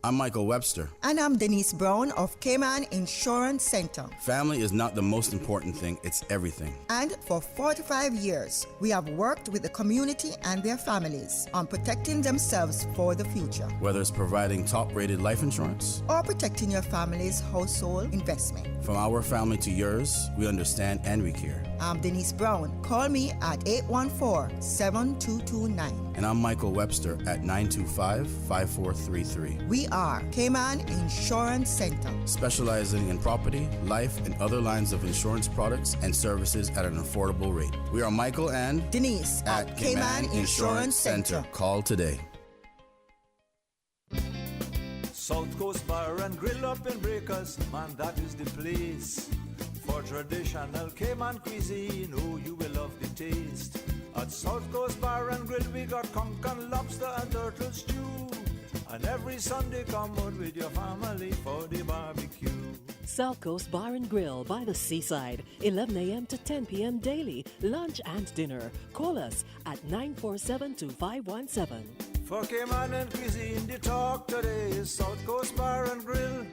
[SPEAKER 2] I'm Michael Webster.
[SPEAKER 9] And I'm Denise Brown of Cayman Insurance Center.
[SPEAKER 2] Family is not the most important thing, it's everything.
[SPEAKER 9] And for 45 years, we have worked with the community and their families on protecting themselves for the future.
[SPEAKER 2] Whether it's providing top-rated life insurance
[SPEAKER 9] or protecting your family's household investment.
[SPEAKER 2] From our family to yours, we understand and we care.
[SPEAKER 9] I'm Denise Brown. Call me at 814-7229.
[SPEAKER 2] And I'm Michael Webster at 925-5433.
[SPEAKER 9] We are Cayman Insurance Center,
[SPEAKER 2] specializing in property, life, and other lines of insurance products and services at an affordable rate. We are Michael and
[SPEAKER 9] Denise at Cayman Insurance Center.
[SPEAKER 2] Call today.
[SPEAKER 10] South Coast Bar and Grill up in Breakers, man, that is the place. For traditional Cayman cuisine, oh, you will love the taste. At South Coast Bar and Grill, we got conch and lobster and turtle stew. And every Sunday, come out with your family for the barbecue.
[SPEAKER 3] South Coast Bar and Grill by the seaside, 11 a.m. to 10 p.m. daily, lunch and dinner. Call us at 947-2517.
[SPEAKER 10] For Cayman and cuisine, the talk today is South Coast Bar and Grill.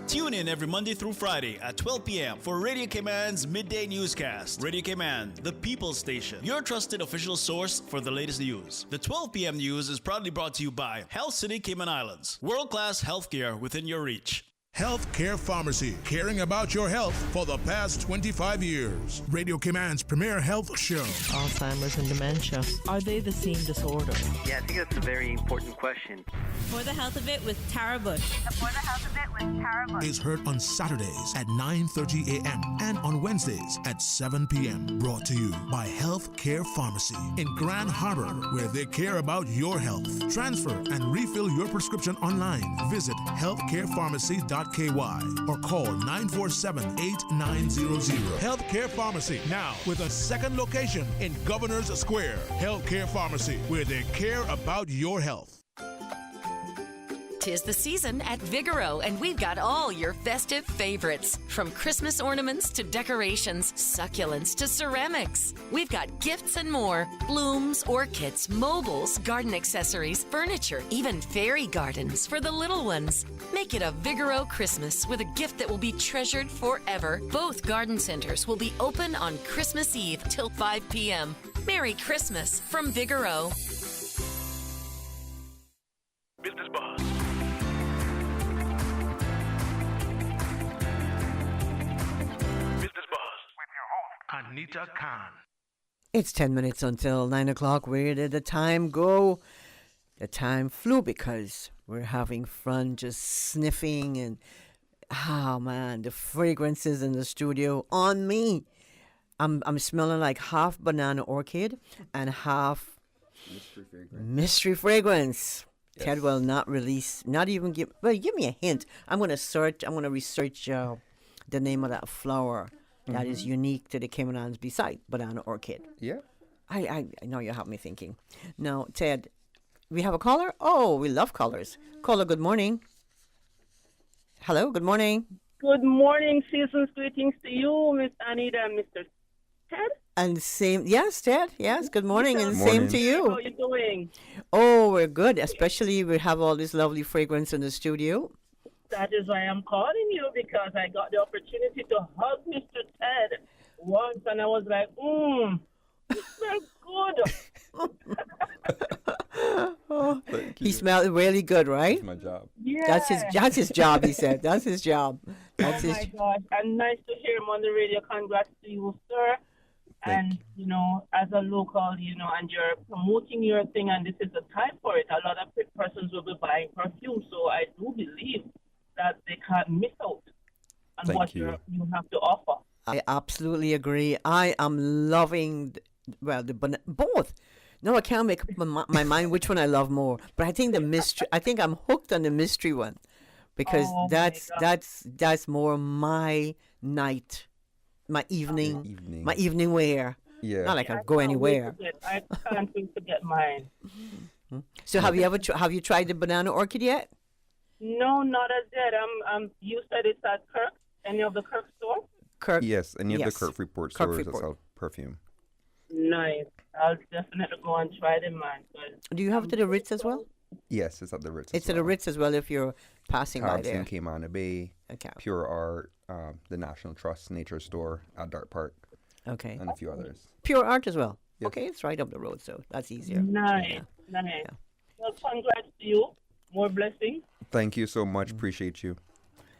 [SPEAKER 4] Tune in every Monday through Friday at 12 p.m. for Radio Cayman's Midday Newscast. Radio Cayman, the People's Station, your trusted official source for the latest news. The 12 p.m. news is proudly brought to you by Health City Cayman Islands. World-class healthcare within your reach.
[SPEAKER 1] Healthcare Pharmacy, caring about your health for the past 25 years. Radio Cayman's premier health show.
[SPEAKER 12] Alzheimer's and dementia, are they the same disorder?
[SPEAKER 14] Yeah, I think that's a very important question.
[SPEAKER 22] For the Health of It with Tara Bush. For the Health of It with Tara Bush.
[SPEAKER 1] Is heard on Saturdays at 9:30 a.m. and on Wednesdays at 7 p.m. Brought to you by Healthcare Pharmacy in Grand Harbor, where they care about your health. Transfer and refill your prescription online. Visit healthcarepharmacy.ky or call 947-8900. Healthcare Pharmacy, now with a second location in Governor's Square. Healthcare Pharmacy, where they care about your health.
[SPEAKER 28] 'Tis the season at Vigoro, and we've got all your festive favorites. From Christmas ornaments to decorations, succulents to ceramics. We've got gifts and more. Blooms, orchids, mobiles, garden accessories, furniture, even fairy gardens for the little ones. Make it a Vigoro Christmas with a gift that will be treasured forever. Both garden centers will be open on Christmas Eve till 5 p.m. Merry Christmas from Vigoro.
[SPEAKER 1] Business Buzz. Business Buzz with your host, Anita Khan.
[SPEAKER 11] It's 10 minutes until 9 o'clock. Where did the time go? The time flew because we're having fun just sniffing and, oh man, the fragrances in the studio on me. I'm smelling like half banana orchid and half mystery fragrance. Yes. Ted will not release, not even give me a hint. I'm going to research the name of that flower that is unique to the Cayman Islands beside banana orchid.
[SPEAKER 13] Yeah.
[SPEAKER 11] I know you have me thinking. Now, Ted, we have a caller? Oh, we love callers. Caller, good morning. Hello, good morning.
[SPEAKER 23] Good morning. Season's greetings to you, Miss Anita and Mr. Ted.
[SPEAKER 11] And same, yes, Ted. Yes, good morning, and same to you.
[SPEAKER 23] How are you doing?
[SPEAKER 11] Oh, we're good. Especially we have all this lovely fragrance in the studio.
[SPEAKER 23] That is why I'm calling you, because I got the opportunity to hug Mr. Ted once, and I was like, you smell good.
[SPEAKER 11] He smelled really good, right?
[SPEAKER 13] That's my job.
[SPEAKER 23] Yeah.
[SPEAKER 11] That's his job, he said. That's his job. That's
[SPEAKER 23] my gosh. And nice to hear him on the radio. Congrats to you, sir. And, as a local, and you're promoting your thing, and this is the time for it. A lot of persons will be buying perfume, so I do believe that they can't miss out on what you have to offer.
[SPEAKER 11] I absolutely agree. I am loving, both. No, I can't make up my mind which one I love more. But I think I think I'm hooked on the mystery one, because that's more my night. My evening wear.
[SPEAKER 13] Yeah.
[SPEAKER 11] Not like I go anywhere.
[SPEAKER 23] I can't wait to get mine.
[SPEAKER 11] So have you tried the banana orchid yet?
[SPEAKER 23] No, not as yet. You said it's at Kirk. Any of the Kirk store?
[SPEAKER 11] Kirk.
[SPEAKER 13] Yes, any of the Kirk Freeport stores that sell perfume.
[SPEAKER 23] Nice. I'll definitely go and try them, man.
[SPEAKER 11] Do you have it at the Ritz as well?
[SPEAKER 13] Yes, it's at the Ritz.
[SPEAKER 11] It's at the Ritz as well if you're passing by there.
[SPEAKER 13] in Cayman Bay, Pure Art, the National Trust Nature Store at Dart Park.
[SPEAKER 11] Okay.
[SPEAKER 13] And a few others.
[SPEAKER 11] Pure Art as well.
[SPEAKER 13] Yes.
[SPEAKER 11] Okay, it's right up the road, so that's easier.
[SPEAKER 23] Nice. Well, congrats to you. More blessings.
[SPEAKER 13] Thank you so much. Appreciate you.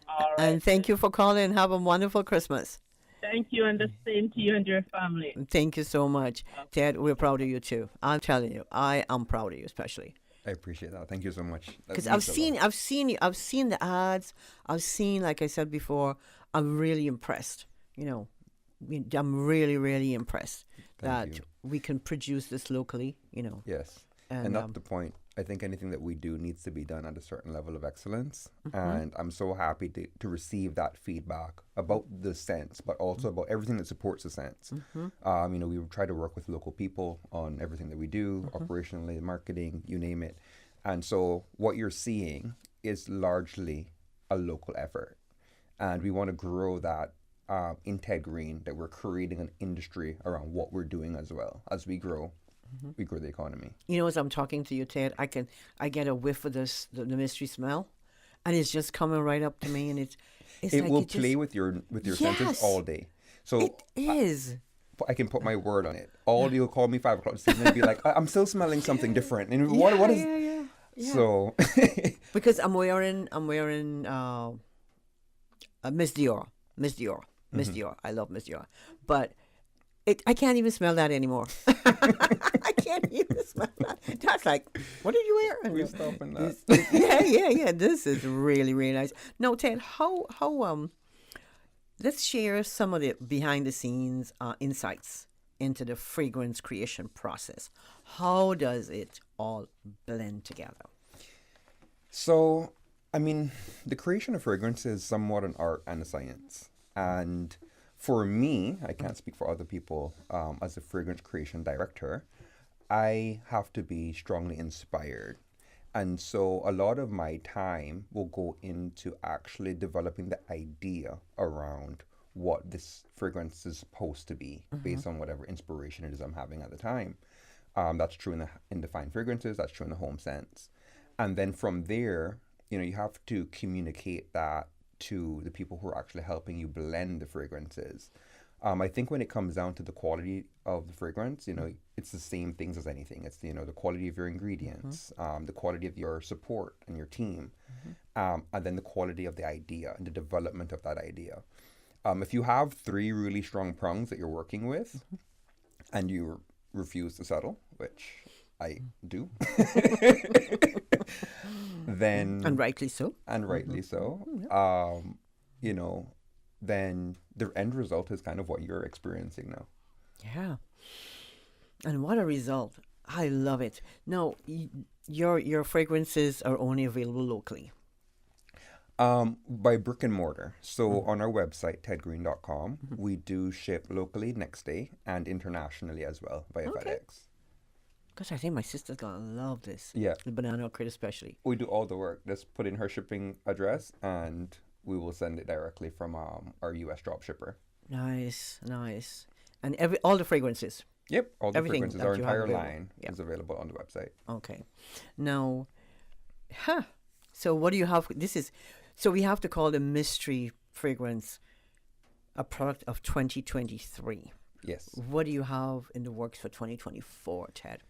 [SPEAKER 23] All right.
[SPEAKER 11] And thank you for calling. Have a wonderful Christmas.
[SPEAKER 23] Thank you, and the same to you and your family.
[SPEAKER 11] Thank you so much. Ted, we're proud of you too. I'm telling you, I am proud of you especially.
[SPEAKER 13] I appreciate that. Thank you so much.
[SPEAKER 11] Because I've seen the ads. I've seen, like I said before, I'm really impressed. I'm really, really impressed that we can produce this locally.
[SPEAKER 13] Yes, and that's the point. I think anything that we do needs to be done at a certain level of excellence. And I'm so happy to receive that feedback about the sense, but also about everything that supports the sense. We try to work with local people on everything that we do, operationally, marketing, you name it. And so what you're seeing is largely a local effort. and we want to grow that in Ted Green, that we're creating an industry around what we're doing as well. As we grow, we grow the economy.
[SPEAKER 11] You know, as I'm talking to you, Ted, I get a whiff of this, the mystery smell, and it's just coming right up to me, and it like
[SPEAKER 13] will
[SPEAKER 11] it
[SPEAKER 13] play
[SPEAKER 11] just,
[SPEAKER 13] with your senses
[SPEAKER 11] Yes.
[SPEAKER 13] all day. So
[SPEAKER 11] it is.
[SPEAKER 13] I can put my word on it. You'll call me 5 o'clock this evening and be like, I'm still smelling something different. And what is?
[SPEAKER 11] Yeah.
[SPEAKER 13] So
[SPEAKER 11] because I'm wearing a Miss Dior. I love Miss Dior, but I can't even smell that anymore. I can't even smell that. That's like, what did you wear?
[SPEAKER 13] We're stopping that.
[SPEAKER 11] Yeah. This is really, really nice. No, Ted, how let's share some of the behind the scenes insights into the fragrance creation process. How does it all blend together?
[SPEAKER 13] So, I mean, the creation of fragrance is somewhat an art and a science. And for me, I can't speak for other people, as a fragrance creation director, I have to be strongly inspired. And so a lot of my time will go into actually developing the idea around what this fragrance is supposed to be based on whatever inspiration it is I'm having at the time. That's true in the fine fragrances, that's true in the home scents. And then from there, you have to communicate that to the people who are actually helping you blend the fragrances. I think when it comes down to the quality of the fragrance, it's the same things as anything. It's, the quality of your ingredients, the quality of your support and your team, and then the quality of the idea and the development of that idea. If you have 3 really strong prongs that you're working with and you refuse to settle, which I do, then...
[SPEAKER 11] And rightly so.
[SPEAKER 13] Then the end result is kind of what you're experiencing now.
[SPEAKER 11] Yeah. And what a result. I love it. Now, your fragrances are only available locally?
[SPEAKER 13] By brick and mortar. So on our website, tedgreen.com, we do ship locally next day and internationally as well via FedEx.
[SPEAKER 11] Because I think my sister's going to love this.
[SPEAKER 13] Yeah.
[SPEAKER 11] The banana crate especially.
[SPEAKER 13] We do all the work. Just put in her shipping address and we will send it directly from our U.S. drop shipper.
[SPEAKER 11] Nice. And all the fragrances?
[SPEAKER 13] Yep, all the
[SPEAKER 11] Everything
[SPEAKER 13] fragrances. Our entire
[SPEAKER 11] available.
[SPEAKER 13] line is available on the website.
[SPEAKER 11] Okay. Now, so what do you have? So we have to call the mystery fragrance a product of 2023.
[SPEAKER 13] Yes.
[SPEAKER 11] What do you have in the works for 2024, Ted?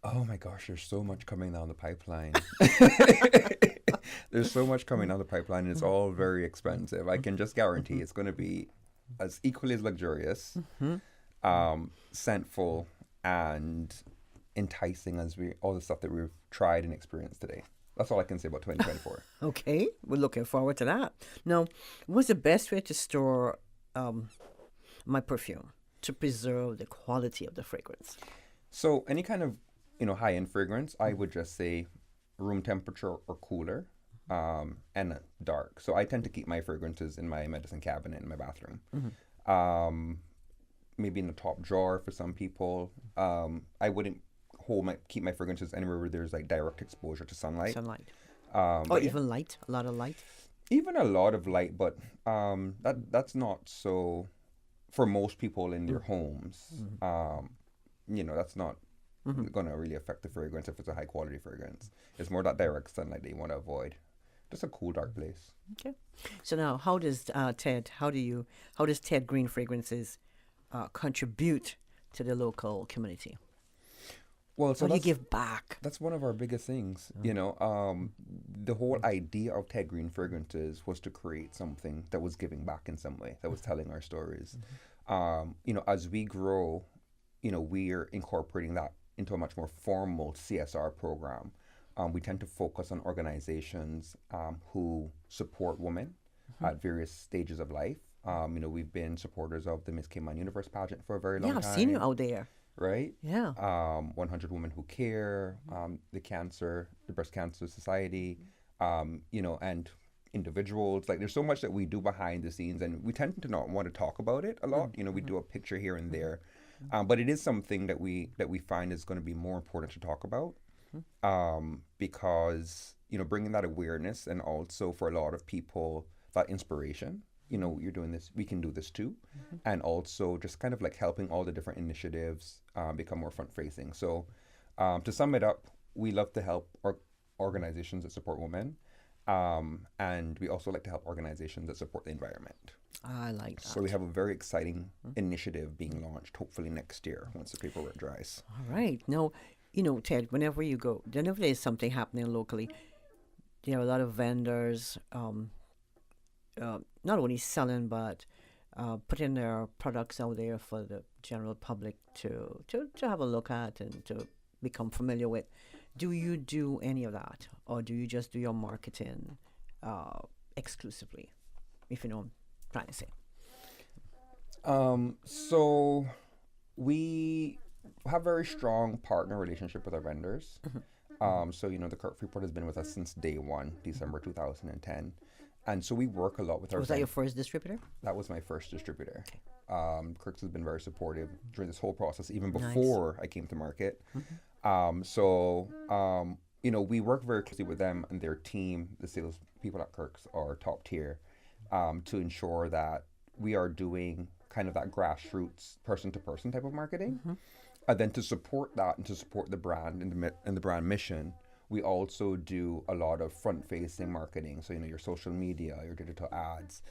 [SPEAKER 13] Oh my gosh, there's so much coming down the pipeline. There's so much coming down the pipeline, and it's all very expensive. I can just guarantee it's going to be as equally as luxurious, scentful, and enticing as all the stuff that we've tried and experienced today. That's all I can say about 2024.
[SPEAKER 11] Okay, we're looking forward to that. Now, what's the best way to store my perfume to preserve the quality of the fragrance?
[SPEAKER 13] So any kind of high-end fragrance, I would just say room temperature or cooler, and dark. So I tend to keep my fragrances in my medicine cabinet in my bathroom. Maybe in the top drawer for some people. I wouldn't keep my fragrances anywhere where there's like direct exposure to sunlight.
[SPEAKER 11] Or even light, a lot of light.
[SPEAKER 13] Even a lot of light, but that's not so for most people in their homes. That's not going to really affect the fragrance if it's a high quality fragrance. It's more that direct sunlight that you want to avoid. Just a cool, dark place.
[SPEAKER 11] Okay. So now, how does Ted Green Fragrances contribute to the local community?
[SPEAKER 13] Well, so
[SPEAKER 11] how do you give back?
[SPEAKER 13] That's one of our biggest things. The whole idea of Ted Green Fragrances was to create something that was giving back in some way, that was telling our stories. As we grow, we're incorporating that into a much more formal CSR program. We tend to focus on organizations who support women at various stages of life. We've been supporters of the Miss Cayman Universe pageant for a very long time.
[SPEAKER 11] Yeah, I've seen you out there.
[SPEAKER 13] Right?
[SPEAKER 11] Yeah.
[SPEAKER 13] 100 Women Who Care, the Breast Cancer Society, and individuals. Like, there's so much that we do behind the scenes, and we tend to not want to talk about it a lot. We do a picture here and there, but it is something that we find is going to be more important to talk about, because bringing that awareness, and also for a lot of people that inspiration. You know, you're doing this, we can do this too. And also just kind of like helping all the different initiatives become more front facing. So to sum it up, we love to help organizations that support women. And we also like to help organizations that support the environment.
[SPEAKER 11] I like that.
[SPEAKER 13] So we have a very exciting initiative being launched, hopefully next year once the paperwork dries.
[SPEAKER 11] All right. Now, you know, Ted, whenever there's something happening locally, there are a lot of vendors, not only selling, but putting their products out there for the general public to have a look at and to become familiar with. Do you do any of that, or do you just do your marketing exclusively, if you know what I'm trying to say?
[SPEAKER 13] So we have very strong partner relationship with our vendors. So, you know, the Kirk Freeport has been with us since day one, December 2010. And so we work a lot with our
[SPEAKER 11] Was that your first distributor?
[SPEAKER 13] That was my first distributor. Okay. Kirk's has been very supportive during this whole process, even before I came to market. You know, we work very closely with them and their team. The sales people at Kirk's are top tier to ensure that we are doing kind of that grassroots person-to-person type of marketing. And then to support that and to support the brand and the brand mission, we also do a lot of front-facing marketing. So, you know, your social media, your digital ads.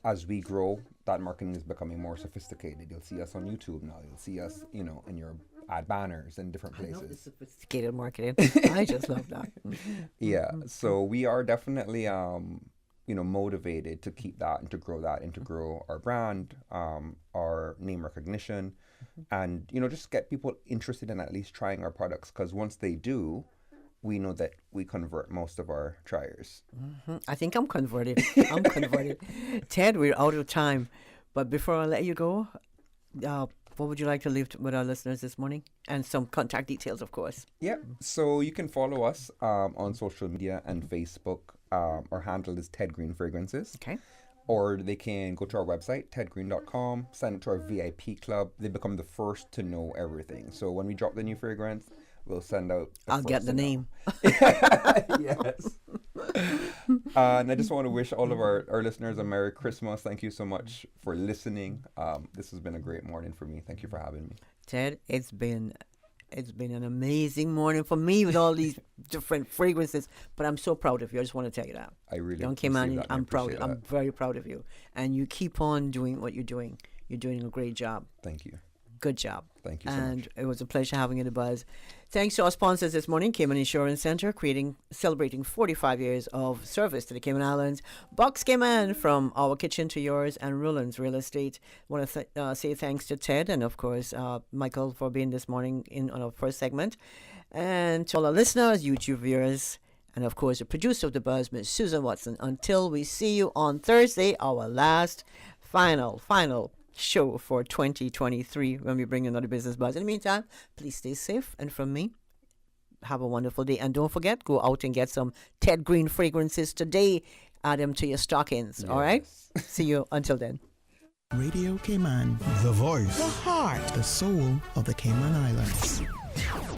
[SPEAKER 13] As we grow, that marketing is becoming more sophisticated. You'll see us on YouTube now. You'll see us, you know, in your ad banners in different places.
[SPEAKER 11] I love the sophisticated marketing. I just love that.
[SPEAKER 13] Yeah. So we are definitely, you know, motivated to keep that and to grow that and to grow our brand, our name recognition, and, you know, just get people interested in at least trying our products. Because once they do, we know that we convert most of our triers.
[SPEAKER 11] I think I'm converted. Ted, we're out of time. But before I let you go, what would you like to leave with our listeners this morning? And some contact details, of course.
[SPEAKER 13] Yeah. So you can follow us on social media and Facebook. Our handle is Ted Green Fragrances.
[SPEAKER 11] Okay.
[SPEAKER 13] Or they can go to our website, tedgreen.com, sign up to our VIP club. They become the first to know everything. So when we drop the new fragrance, we'll send out.
[SPEAKER 11] I'll get the name.
[SPEAKER 13] Yes. And I just want to wish all of our listeners a Merry Christmas. Thank you so much for listening. This has been a great morning for me. Thank you for having me.
[SPEAKER 11] Ted, it's been an amazing morning for me with all these different fragrances. But I'm so proud of you. I just want to tell you that.
[SPEAKER 13] I really
[SPEAKER 11] Young Cayman, I'm proud. I'm very proud of you. And you keep on doing what you're doing. You're doing a great job.
[SPEAKER 13] Thank you.
[SPEAKER 11] Good job.
[SPEAKER 13] Thank you so much.
[SPEAKER 11] And it was a pleasure having you in the buzz. Thanks to our sponsors this morning, Cayman Insurance Center, celebrating 45 years of service to the Cayman Islands. Box Cayman, from our kitchen to yours, and Roland's Real Estate. I want to say thanks to Ted and, of course, Michael for being this morning on our first segment. And to all our listeners, YouTube viewers, and, of course, the producer of the buzz, Ms. Susan Watson. Until we see you on Thursday, our last, final show for 2023 when we bring another business buzz. In the meantime, please stay safe, and from me, have a wonderful day. And don't forget, go out and get some Ted Green fragrances today. Add them to your stockings. Yes. All right? See you until then.
[SPEAKER 7] Radio Cayman,
[SPEAKER 1] the voice,
[SPEAKER 7] the heart, the soul of the Cayman Islands.